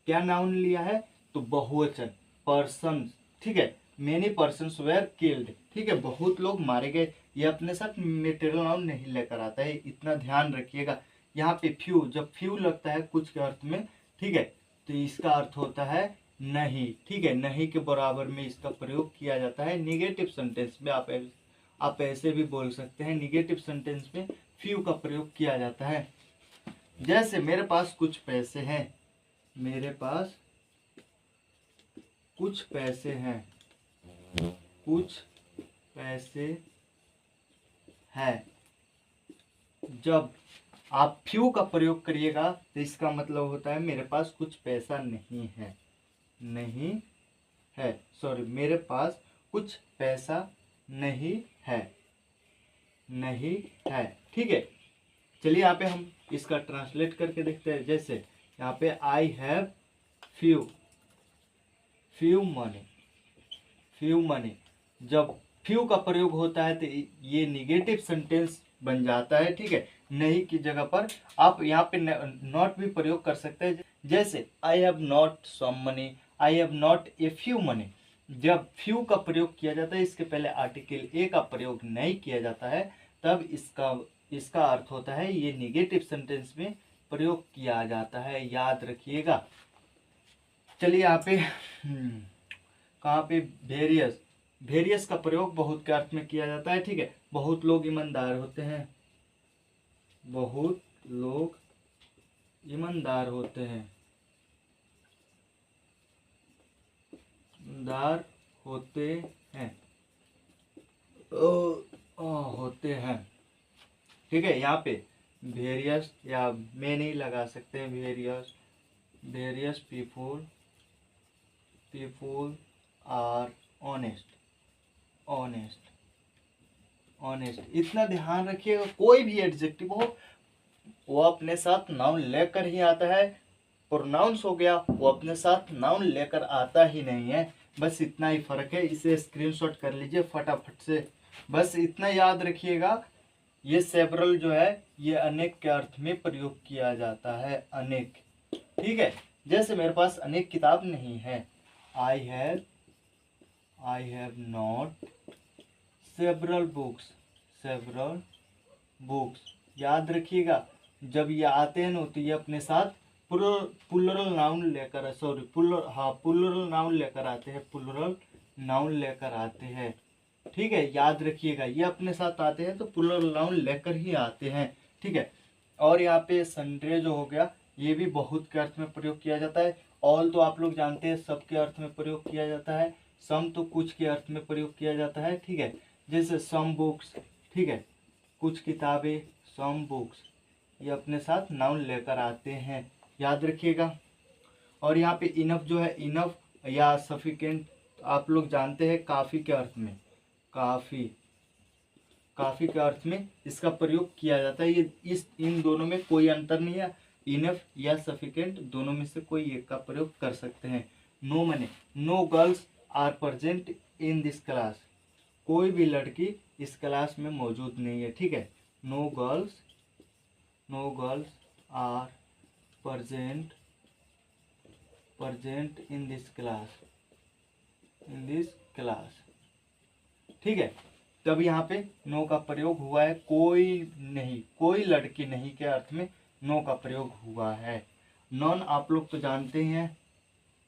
क्या नाउन लिया है, तो बहुवचन, पर्सन्स। ठीक है, मेनी पर्सन्स वेर किल्ड। ठीक है, बहुत लोग मारे गए। ये अपने साथ मटेरियल नाउन नहीं लेकर आता है, इतना ध्यान रखिएगा। यहाँ पे फ्यू, जब फ्यू लगता है कुछ के अर्थ में, ठीक है, तो इसका अर्थ होता है नहीं। ठीक है, नहीं के बराबर में इसका प्रयोग किया जाता है निगेटिव सेंटेंस में। आप ऐसे भी बोल सकते हैं, निगेटिव सेंटेंस में फ्यू का प्रयोग किया जाता है। जैसे मेरे पास कुछ पैसे हैं, मेरे पास कुछ पैसे हैं, जब आप फ्यू का प्रयोग करिएगा तो इसका मतलब होता है मेरे पास कुछ पैसा नहीं है। मेरे पास कुछ पैसा नहीं है। ठीक है, चलिए यहाँ पे हम इसका ट्रांसलेट करके देखते हैं। जैसे यहाँ पे आई हैव फ्यू मनी। जब फ्यू का प्रयोग होता है तो ये निगेटिव सेंटेंस बन जाता है। ठीक है, नहीं की जगह पर आप यहाँ पे नॉट भी प्रयोग कर सकते हैं। जैसे I have not some money, I have not a few money. जब फ्यू का प्रयोग किया जाता है, इसके पहले आर्टिकल ए का प्रयोग नहीं किया जाता है, तब इसका अर्थ होता है ये निगेटिव सेंटेंस में प्रयोग किया जाता है, याद रखिएगा। चलिए यहाँ पे कहाँ पे वेरियस का प्रयोग बहुत के अर्थ में किया जाता है। ठीक है, बहुत लोग ईमानदार होते हैं, बहुत लोग ईमानदार होते हैं, होते हैं। ठीक है, यहाँ पे वेरियस या मेनी लगा सकते हैं। Various people are honest. इतना ध्यान रखिएगा, कोई भी एडजेक्टिव हो वो अपने साथ नाउन लेकर ही आता है। प्रोनाउंस हो गया वो अपने साथ नाउन लेकर आता ही नहीं है, बस इतना ही फर्क है। इसे स्क्रीनशॉट कर लीजिए फटाफट से, बस इतना याद रखिएगा। ये सेवरल जो है ये अनेक के अर्थ में प्रयोग किया जाता है, अनेक। ठीक है, जैसे मेरे पास अनेक किताब नहीं है, I have not several books. याद रखिएगा, जब ये आते हैं ना तो ये अपने साथ पुलरल नाउन लेकर पुलरल नाउन लेकर आते हैं। ठीक है, याद रखिएगा ये अपने साथ आते हैं तो प्लूरल नाउन लेकर ही आते हैं। ठीक है, और यहाँ पे सन्डे जो हो गया ये भी बहुत के अर्थ में प्रयोग किया जाता है। ऑल तो आप लोग जानते हैं सब के अर्थ में प्रयोग किया जाता है। सम तो कुछ के अर्थ में प्रयोग किया जाता है। ठीक है, जैसे सम बुक्स, ठीक है, कुछ किताबें, सम बुक्स, ये अपने साथ नाउन लेकर आते हैं, याद रखिएगा। और यहाँ पे इनफ जो है, इनफ या सफिकेंट आप लोग जानते हैं काफ़ी के अर्थ में, काफ़ी, काफ़ी के अर्थ में इसका प्रयोग किया जाता है। ये इस इन दोनों में कोई अंतर नहीं है, इनफ या सफिकेंट दोनों में से कोई एक का प्रयोग कर सकते हैं। No money, no girls are present in this class, कोई भी लड़की इस क्लास में मौजूद नहीं है। ठीक है, no girls, no girls are present, present in this class, in this class. ठीक है, तब यहाँ पे नो का प्रयोग हुआ है, कोई नहीं, कोई लड़की नहीं के अर्थ में नो का प्रयोग हुआ है। नॉन आप लोग तो जानते हैं,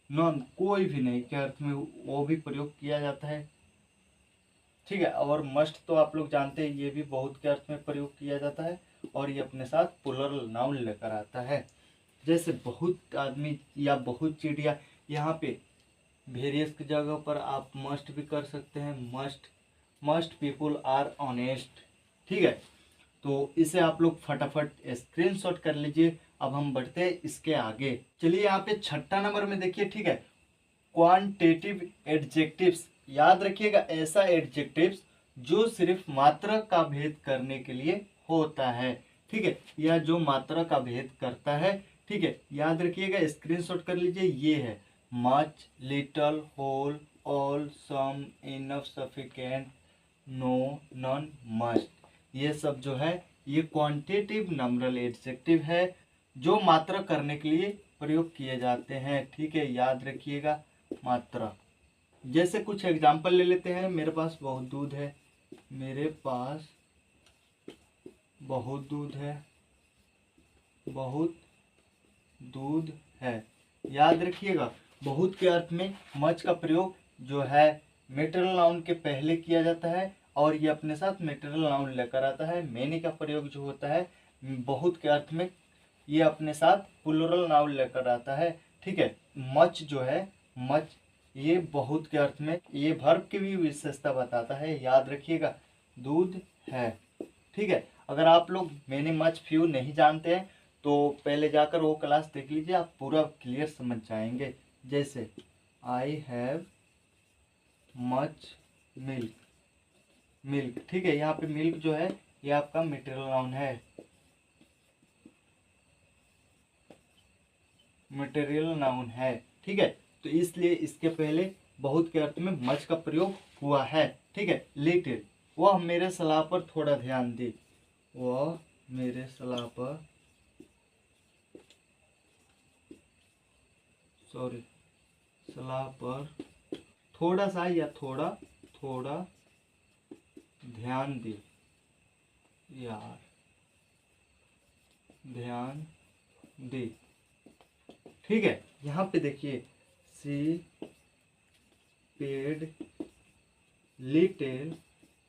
नॉन कोई भी नहीं के अर्थ में वो भी प्रयोग किया जाता है। ठीक है, और मस्ट तो आप लोग जानते हैं ये भी बहुत के अर्थ में प्रयोग किया जाता है, और ये अपने साथ प्लूरल नाउन लेकर आता है। जैसे बहुत आदमी या बहुत चिड़िया, यहाँ पे वेरियस की जगह पर आप मस्ट भी कर सकते हैं, must, must people are honest. ठीक है, तो इसे आप लोग फटाफट स्क्रीनशॉट कर लीजिए। अब हम बढ़ते हैं इसके आगे। चलिए यहाँ पे छठा नंबर में देखिए। ठीक है, क्वांटिटेटिव एडजेक्टिव्स, याद रखिएगा ऐसा एडजेक्टिव्स जो सिर्फ मात्रा का भेद करने के लिए होता है। ठीक है, या जो मात्रा का भेद करता है। ठीक है, याद रखिएगा, स्क्रीनशॉट कर लीजिए। ये है much, little, whole, all, some, enough, सफिकेंट, no, none, must. ये सब जो है ये क्वांटिटेटिव नंबरल एडजेक्टिव है जो मात्रा करने के लिए प्रयोग किए जाते हैं। ठीक है, याद रखिएगा मात्रा। जैसे कुछ एग्जाम्पल ले लेते हैं। मेरे पास बहुत दूध है, मेरे पास बहुत दूध है, बहुत दूध है। याद रखिएगा बहुत के अर्थ में मच का प्रयोग जो है मेटरल नाउन के पहले किया जाता है, और ये अपने साथ मेटरल नाउन लेकर आता है। मैनी का प्रयोग जो होता है बहुत के अर्थ में, ये अपने साथ प्लूरल नाउन लेकर आता है। ठीक है, मच जो है, मच ये बहुत के अर्थ में ये वर्ब की भी विशेषता बताता है, याद रखिएगा। दूध है। ठीक है, अगर आप लोग मैंने मच फ्यू नहीं जानते हैं तो पहले जाकर वो क्लास देख लीजिए, आप पूरा क्लियर समझ जाएंगे। जैसे I have much milk, milk. ठीक है, यहाँ पे मिल्क जो है ये आपका मेटेरियल नाउन है, मटेरियल नाउन है। ठीक है, तो इसलिए इसके पहले बहुत के अर्थ में मच का प्रयोग हुआ है। ठीक है, लिटिल, वह मेरे सलाह पर थोड़ा ध्यान दे, वह मेरे सलाह पर, सॉरी, सलाह पर थोड़ा सा या थोड़ा, थोड़ा ध्यान दे, यार ध्यान दे। ठीक है, यहाँ पे देखिए she paid little,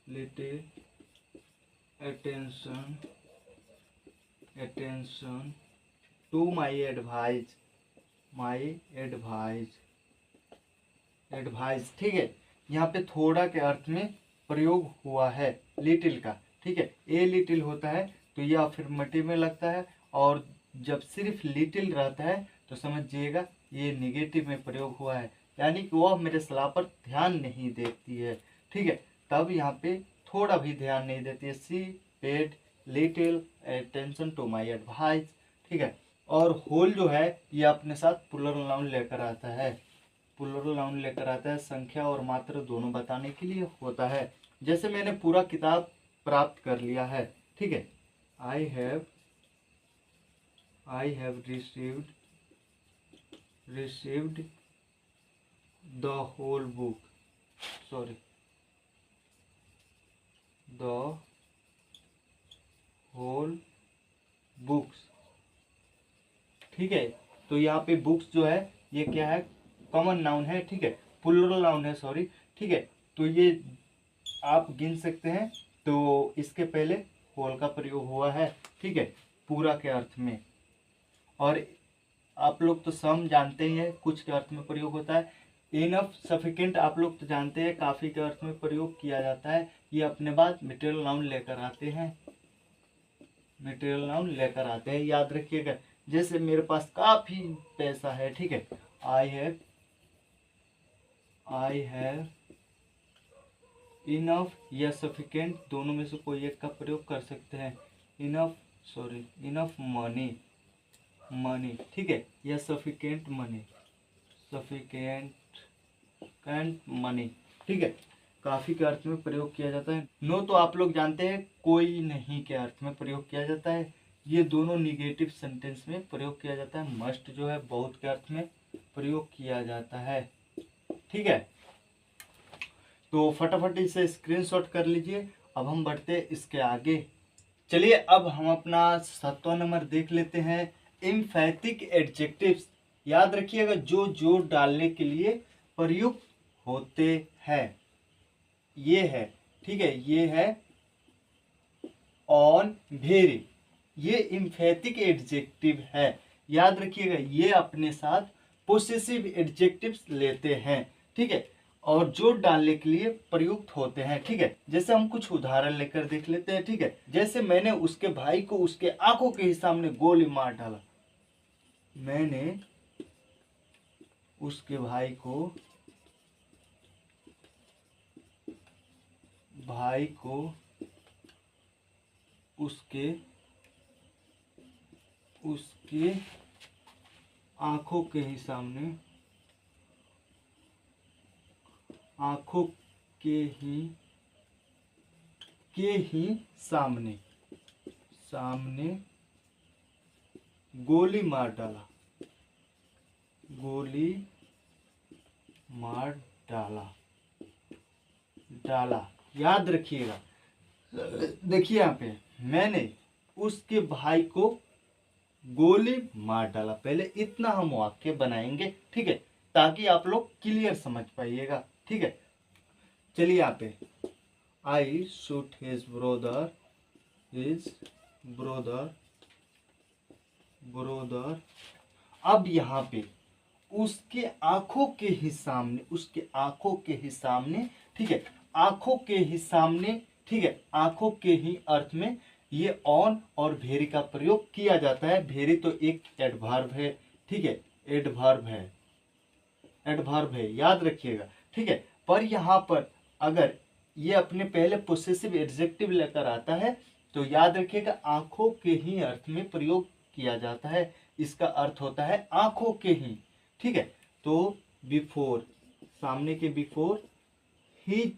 little attention, attention to my advice, my advice, advice. ठीक है, यहाँ पे थोड़ा के अर्थ में प्रयोग हुआ है लिटिल का। ठीक है, ए लिटिल होता है तो यह अफर्मेटिव में लगता है, और जब सिर्फ लिटिल रहता है तो समझिएगा ये निगेटिव में प्रयोग हुआ है, यानी कि वह मेरे सलाह पर ध्यान नहीं देती है। ठीक है, तब यहाँ पे थोड़ा भी ध्यान नहीं देती है। She paid little attention to my advice. ठीक है, और होल जो है ये अपने साथ प्लूरल नाउन लेकर आता है, प्लूरल नाउन लेकर आता है, संख्या और मात्रा दोनों बताने के लिए होता है। जैसे मैंने पूरा किताब प्राप्त कर लिया है। ठीक है, I have received the whole book, sorry, the whole books. ठीक है, तो यहाँ पे बुक्स जो है ये क्या है, कॉमन नाउन है। ठीक है, प्लूरल नाउन है, सॉरी। ठीक है, तो ये आप गिन सकते हैं। तो इसके पहले होल का प्रयोग हुआ है, ठीक है, पूरा के अर्थ में। और आप लोग तो सम जानते ही हैं, कुछ के अर्थ में प्रयोग होता है। इनफ सफिकेंट आप लोग तो जानते हैं, काफ़ी के अर्थ में प्रयोग किया जाता है। ये अपने बाद मटेरियल नाउन लेकर आते हैं, मटेरियल नाउन लेकर आते हैं, याद रखिएगा। जैसे मेरे पास काफ़ी पैसा है, ठीक है, आई हैव इनफ या सफिकेंट, दोनों में से कोई एक का प्रयोग कर सकते हैं। इनफ मनी, ठीक है, या सफिकेंट मनी, ठीक है, काफी के अर्थ में प्रयोग किया जाता है। नो तो आप लोग जानते हैं, कोई नहीं के अर्थ में प्रयोग किया जाता है। ये दोनों निगेटिव सेंटेंस में प्रयोग किया जाता है। मस्ट जो है बहुत के अर्थ में प्रयोग किया जाता है, ठीक है। तो फटाफट इसे स्क्रीनशॉट कर लीजिए। अब हम बढ़ते हैं इसके आगे। चलिए अब हम अपना 7वां नंबर देख लेते हैं, एम्फैटिक एडजेक्टिव्स। याद रखिएगा, जो जोर डालने के लिए प्रयुक्त होते हैं। ये है, ठीक है, ये है ऑन, वेरी, ये एम्फैटिक एडजेक्टिव है। याद रखिएगा, ये अपने साथ पोसेसिव एडजेक्टिव्स लेते हैं, ठीक है, और जोर डालने के लिए प्रयुक्त होते हैं, ठीक है। जैसे हम कुछ उदाहरण लेकर देख लेते हैं, ठीक है। जैसे मैंने उसके भाई को उसके आंखों के ही सामने गोली मार डाला। मैंने उसके भाई को उसके आंखों के ही सामने सामने गोली मार डाला। याद रखिएगा, देखिए यहाँ पे मैंने उसके भाई को गोली मार डाला। पहले इतना हम वाक्य बनाएंगे, ठीक है, ताकि आप लोग क्लियर समझ पाइएगा, ठीक है। चलिए यहाँ पे आई शूट हिज ब्रोदर अब यहाँ पे उसके आंखों के ही सामने, ठीक है, आंखों के ही सामने, ठीक है, आंखों के ही अर्थ में ये ऑन और वेरी का प्रयोग किया जाता है। वेरी तो एक एडवर्ब है, ठीक है, एडवर्ब है, याद रखिएगा, ठीक है। पर यहाँ पर अगर ये अपने पहले पोसेसिव एडजेक्टिव लेकर आता है तो याद रखिएगा, आंखों के ही अर्थ में प्रयोग किया जाता है। इसका अर्थ होता है आंखों के ही, ठीक है। तो बिफोर, सामने के बिफोर, हिज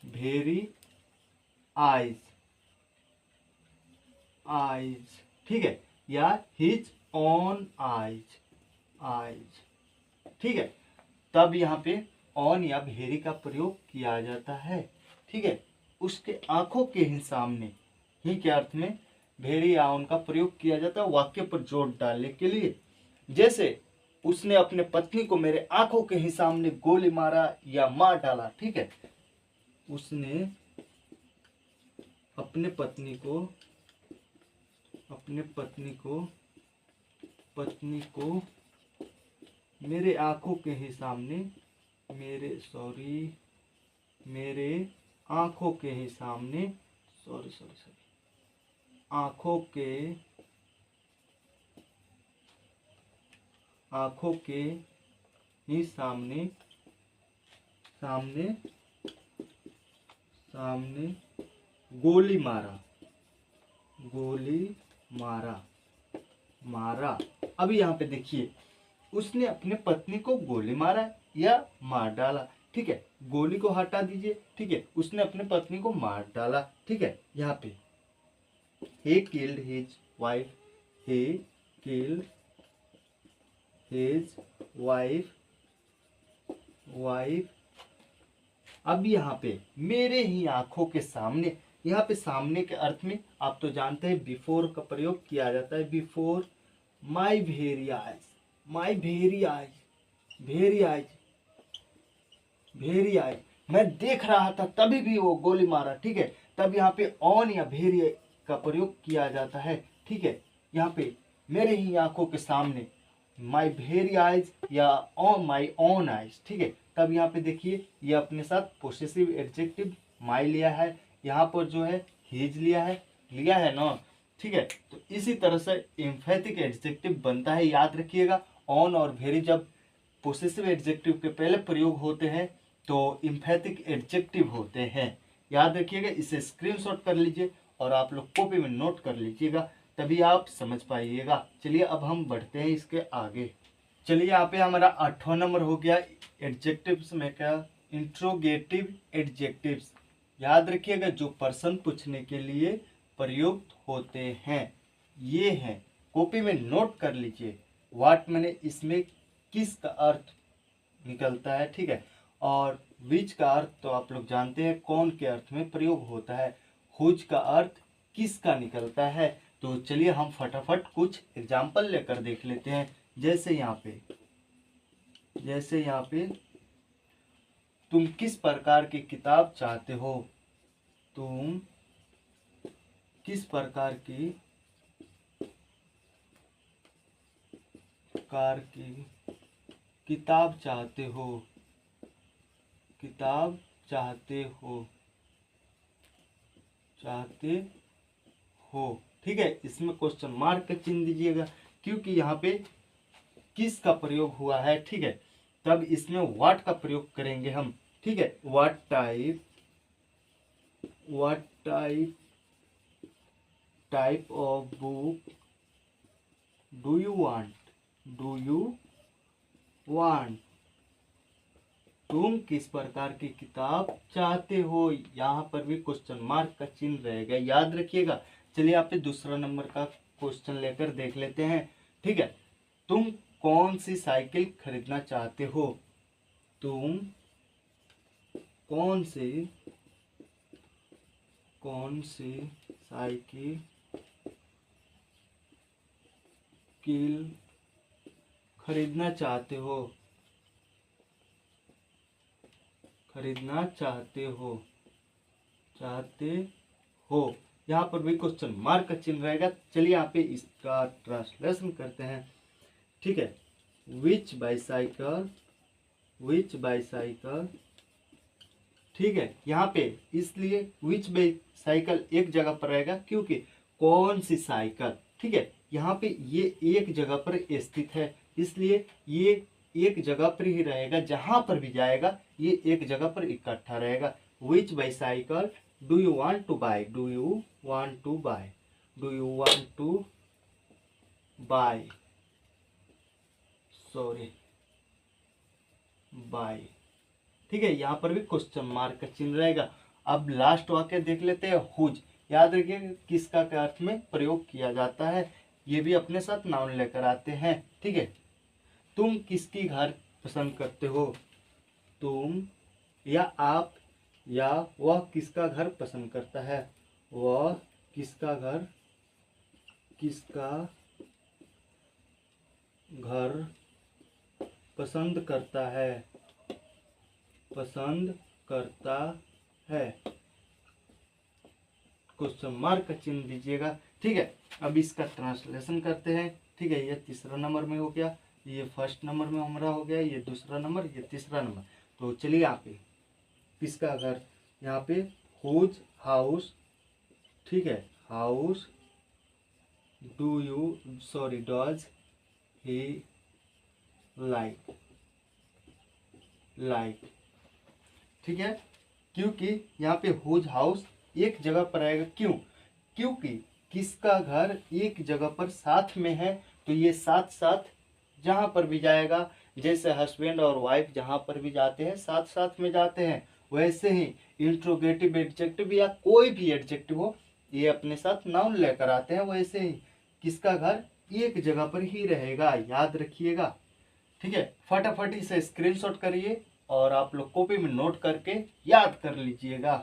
वेरी आईज, ठीक है, या हिज ऑन आईज, ठीक है। तब यहाँ पे ऑन या वेरी का प्रयोग किया जाता है, ठीक है। उसके आंखों के ही सामने ही के अर्थ में वेरी या ऑन का प्रयोग किया जाता है वाक्य पर जोर डालने के लिए। जैसे उसने अपने पत्नी को मेरे आंखों के ही सामने गोली मारा या मार डाला, ठीक है। उसने अपने पत्नी को मेरे आंखों के ही सामने, मेरे आंखों के ही सामने, आंखों के ही सामने गोली मारा। अब यहाँ पे देखिए, उसने अपने पत्नी को गोली मारा या मार डाला, ठीक है। गोली को हटा दीजिए, ठीक है, उसने अपने पत्नी को मार डाला, ठीक है। यहाँ पे he killed his wife। अब यहाँ पे मेरे ही आंखों के सामने, यहाँ पे सामने के अर्थ में आप तो जानते हैं बिफोर का प्रयोग किया जाता है। बिफोर माई वेरी आईज, मैं देख रहा था तभी भी वो गोली मारा, ठीक है। तब यहाँ पे ऑन या वेरी का प्रयोग किया जाता है, ठीक है। यहाँ पे मेरे ही आंखों के सामने, माई वेरी आइज या ऑन माई ओन आइज, ठीक है। तब यहाँ पे देखिए ये अपने साथ पोसेसिव एडजेक्टिव माई लिया है, यहाँ पर जो है हीज लिया है ना, ठीक है। तो इसी तरह से एम्फेटिक एडजेक्टिव बनता है, याद रखिएगा। ऑन और वेरी जब पोसेसिव एडजेक्टिव के पहले प्रयोग होते हैं तो एम्फेटिक एडजेक्टिव होते हैं, याद रखिएगा। इसे स्क्रीनशॉट कर लीजिए और आप लोग कॉपी में नोट कर लीजिएगा, तभी आप समझ पाइएगा। चलिए अब हम बढ़ते हैं इसके आगे। चलिए यहाँ पे हमारा 8वां नंबर हो गया एडजेक्टिव्स में क्या, इंट्रोगेटिव एडजेक्टिव्स। याद रखिएगा जो प्रश्न पूछने के लिए प्रयुक्त होते हैं ये हैं, कॉपी में नोट कर लीजिए। व्हाट मैंने इसमें किस का अर्थ निकलता है, ठीक है। और विच का अर्थ तो आप लोग जानते हैं कौन के अर्थ में प्रयोग होता है। हुज का अर्थ किसका निकलता है। तो चलिए हम फटाफट कुछ एग्जाम्पल लेकर देख लेते हैं। जैसे यहाँ पे तुम किस प्रकार की किताब चाहते हो, तुम किस प्रकार की किताब चाहते हो, ठीक है। इसमें क्वेश्चन मार्क का चिन्ह दीजिएगा क्योंकि यहाँ पे किस का प्रयोग हुआ है, ठीक है। तब इसमें व्हाट का प्रयोग करेंगे हम, ठीक है। What type of book do you want, तुम किस प्रकार की किताब चाहते हो। यहाँ पर भी क्वेश्चन मार्क का चिन्ह रहेगा, याद रखिएगा। चलिए आप दूसरा नंबर का क्वेश्चन लेकर देख लेते हैं, ठीक है। तुम कौन सी साइकिल खरीदना चाहते हो, तुम कौन सी साइकिल खरीदना चाहते हो। यहाँ पर भी क्वेश्चन मार्क का चिन्ह रहेगा। चलिए यहाँ पे इसका ट्रांसलेशन करते हैं, ठीक है। विच बाईसाइकिल, ठीक है। यहाँ पे इसलिए विच बाईसाइकिल एक जगह पर रहेगा क्योंकि कौन सी साइकिल, ठीक है। यहाँ पे ये एक जगह पर स्थित है इसलिए ये एक जगह पर ही रहेगा, जहां पर भी जाएगा ये एक जगह पर इकट्ठा रहेगा। Which bicycle do you want to buy, buy, ठीक है। यहाँ पर भी क्वेश्चन मार्क का चिन्ह रहेगा। अब लास्ट वाक्य देख लेते हैं, हुज। याद रखिए किसका के अर्थ में प्रयोग किया जाता है, ये भी अपने साथ नाउन लेकर आते हैं, ठीक है। तुम किसकी घर पसंद करते हो, तुम या आप या वह किसका घर पसंद करता है, वह किसका घर पसंद करता है, क्वेश्चन मार्क का चिन्ह दीजिएगा, ठीक है। अब इसका ट्रांसलेशन करते हैं, ठीक है। ये तीसरा नंबर में हो गया, ये फर्स्ट नंबर में हमारा हो गया, ये दूसरा नंबर, ये तीसरा नंबर। तो चलिए यहाँ पे किसका घर, यहाँ पे हुज हाउस, ठीक है। हाउस डज ही लाइक, ठीक है। क्योंकि यहाँ पे हुज हाउस एक जगह पर आएगा, क्योंकि किसका घर एक जगह पर साथ में है, तो ये साथ साथ जहां पर भी जाएगा, जैसे हस्बैंड और वाइफ जहां पर भी जाते हैं साथ साथ में जाते हैं, वैसे ही इंट्रोगेटिव एडजेक्टिव या कोई भी एडजेक्टिव हो ये अपने साथ नाउन लेकर आते हैं, वैसे ही किसका घर एक जगह पर ही रहेगा, याद रखिएगा, ठीक है। फटाफट इसे स्क्रीनशॉट करिए और आप लोग कॉपी में नोट करके याद कर लीजिएगा।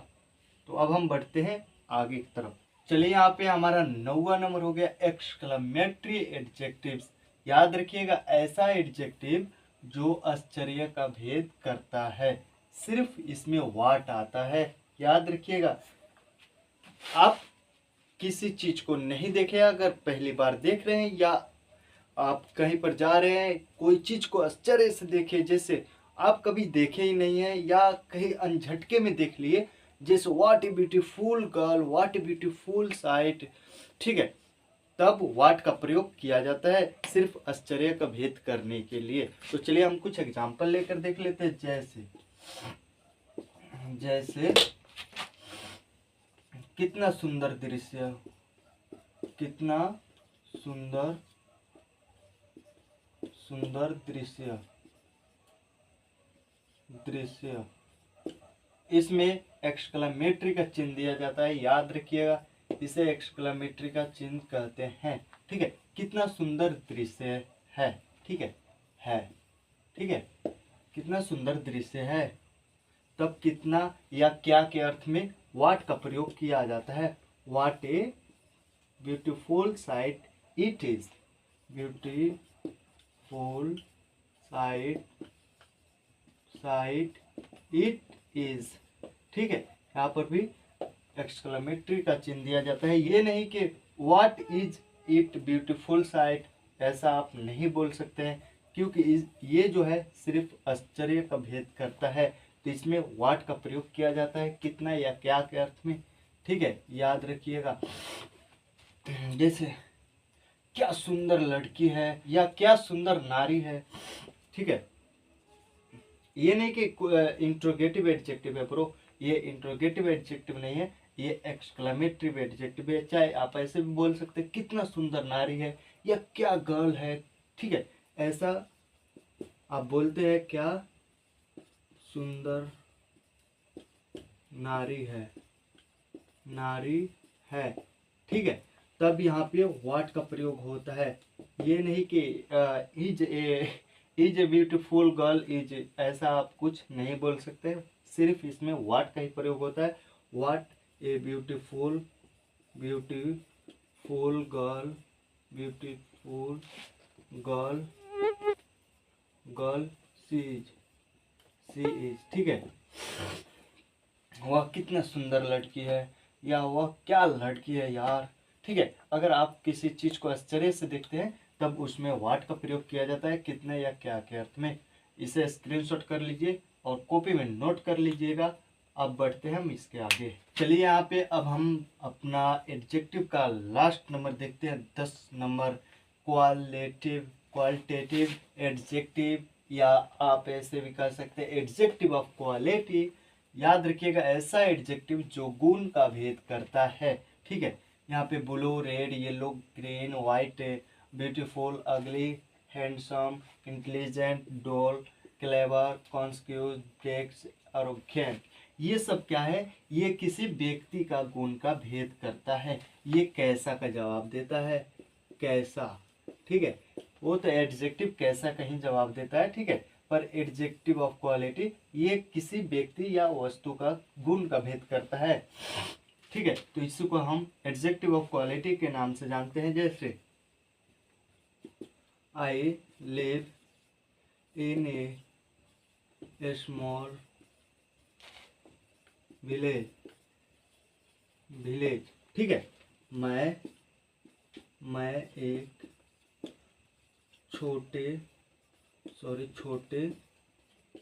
तो अब हम बढ़ते हैं आगे की तरफ। चलिए यहाँ पे हमारा 9वां नंबर हो गया एक्सक्लेमेटरी एडजेक्टिव्स। याद रखिएगा ऐसा एडजेक्टिव जो आश्चर्य का भेद करता है, सिर्फ इसमें वाट आता है। याद रखिएगा, आप किसी चीज को नहीं देखे, अगर पहली बार देख रहे हैं या आप कहीं पर जा रहे हैं, कोई चीज को आश्चर्य से देखे, जैसे आप कभी देखे ही नहीं है या कहीं अनझटके में देख लिए, जैसे what a beautiful girl, what a beautiful site, ठीक है, तब वाट का प्रयोग किया जाता है सिर्फ आश्चर्य का भेद करने के लिए। तो चलिए हम कुछ एग्जाम्पल लेकर देख लेते हैं। जैसे जैसे कितना सुंदर दृश्य, कितना सुंदर सुंदर दृश्य, दृश्य, इसमें एक्सक्लेमेटरी का चिन्ह दिया जाता है। याद रखिएगा, इसे एक्सक्लेमेटरी का चिन्ह कहते हैं। ठीक है, कितना सुंदर दृश्य है, ठीक है, ठीक है, कितना सुंदर दृश्य है। तब कितना या क्या के अर्थ में वाट का प्रयोग किया जाता है। What a beautiful sight it is, beautiful sight it is, ठीक है। यहाँ पर भी एक्सक्लेमेटरी का चिन्ह दिया जाता है। ये नहीं कि what is it beautiful sight, ऐसा आप नहीं बोल सकते हैं, क्योंकि ये जो है सिर्फ आश्चर्य का भेद करता है। तो इसमें व्हाट का प्रयोग किया जाता है कितना या क्या के अर्थ में, ठीक है, याद रखिएगा। जैसे क्या सुंदर लड़की है या क्या सुंदर नारी है, ठीक है। ये नहीं कि इंट्रोगेटिव एडजेक्टिव है ब्रो, ये इंट्रोगेटिव एडजेक्टिव नहीं है, ये एक्सक्लेमेटरी एडजेक्टिव है। चाहे आप ऐसे भी बोल सकते हैं कितना सुंदर नारी है या क्या गर्ल है, ठीक है, ऐसा आप बोलते हैं क्या सुंदर नारी है, नारी है, ठीक है। तब यहाँ पे व्हाट का प्रयोग होता है। ये नहीं कि is a beautiful girl is, ऐसा आप कुछ नहीं बोल सकते, सिर्फ इसमें व्हाट का ही प्रयोग होता है। What a beautiful girl, beautiful girl she is, ठीक है। वह कितना सुंदर लड़की है या वह क्या लड़की है यार, ठीक है। अगर आप किसी चीज को आश्चर्य से देखते हैं तब उसमें व्हाट का प्रयोग किया जाता है कितने या क्या के अर्थ में। इसे स्क्रीनशॉट कर लीजिए और कॉपी में नोट कर लीजिएगा। अब बढ़ते हैं हम इसके आगे। चलिए यहाँ पे अब हम अपना एडजेक्टिव का लास्ट नंबर देखते हैं, 10 नंबर, क्वालिटेटिव एडजेक्टिव, या आप ऐसे भी कह सकते हैं एडजेक्टिव ऑफ क्वालिटी। याद रखिएगा, ऐसा एडजेक्टिव जो गुण का भेद करता है, ठीक है। यहाँ पे blue, red, yellow, green, white, beautiful, अगली, हैंडसम, इंटेलिजेंट, डोल, क्लेवर, कॉन्स्क्यूज, ब्रेक्स, अरोगेंट, ये सब क्या है, ये किसी व्यक्ति का गुण का भेद करता है। ये कैसा का जवाब देता है, कैसा, ठीक है। वो तो एडजेक्टिव कैसा कहीं जवाब देता है, ठीक है, पर एडजेक्टिव ऑफ क्वालिटी ये किसी व्यक्ति या वस्तु का गुण का भेद करता है, ठीक है। तो इसको हम एडजेक्टिव ऑफ क्वालिटी के नाम से जानते हैं। जैसे I live in A small village, ठीक है। मैं एक छोटे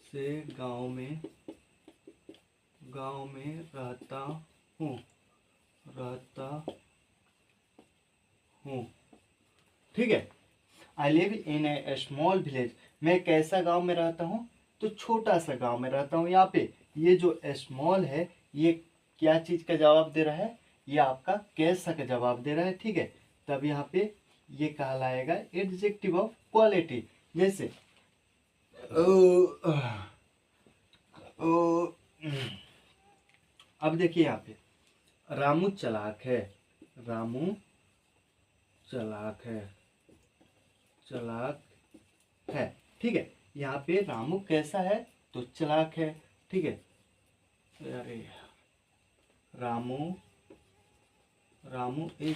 से गांव में रहता हूँ, ठीक है। I live in A small village, मैं कैसा गांव में रहता हूँ, तो छोटा सा गांव में रहता हूँ। यहाँ पे ये जो स्मॉल है ये क्या चीज का जवाब दे रहा है, ये आपका कैसा का जवाब दे रहा है, ठीक है। तब यहाँ पे ये कहलाएगा एडजेक्टिव ऑफ क्वालिटी। जैसे अब देखिए यहाँ पे रामू चालाक है, रामू चालाक है, ठीक है। यहाँ पे रामू कैसा है, तो चालाक है, ठीक है। अरे रामू इज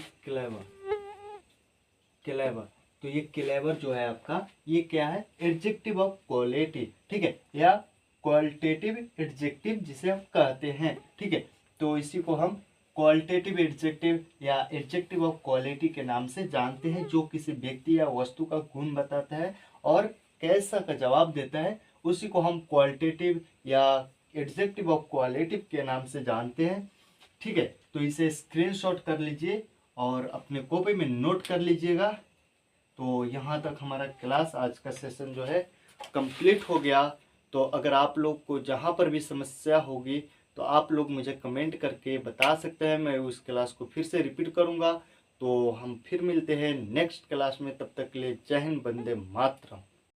क्लेवर, तो ये क्लेवर जो है आपका, ये क्या है, एडजेक्टिव ऑफ क्वालिटी, ठीक है, या क्वालिटेटिव एडजेक्टिव जिसे हम कहते हैं। ठीक है, तो इसी को हम क्वालिटेटिव एडजेक्टिव या एडजेक्टिव ऑफ क्वालिटी के नाम से जानते हैं, जो किसी व्यक्ति या वस्तु का गुण बताता है और कैसा का जवाब देता है, उसी को हम क्वालिटेटिव या एडजेक्टिव ऑफ क्वालिटी के नाम से जानते हैं। ठीक है, तो इसे स्क्रीनशॉट कर लीजिए और अपने कॉपी में नोट कर लीजिएगा। तो यहाँ तक हमारा क्लास, आज का सेशन जो है कंप्लीट हो गया। तो अगर आप लोग को जहाँ पर भी समस्या होगी तो आप लोग मुझे कमेंट करके बता सकते हैं, मैं उस क्लास को फिर से रिपीट करूँगा। तो हम फिर मिलते हैं नेक्स्ट क्लास में, तब तक के लिए जय हिंद, वंदे मातरम।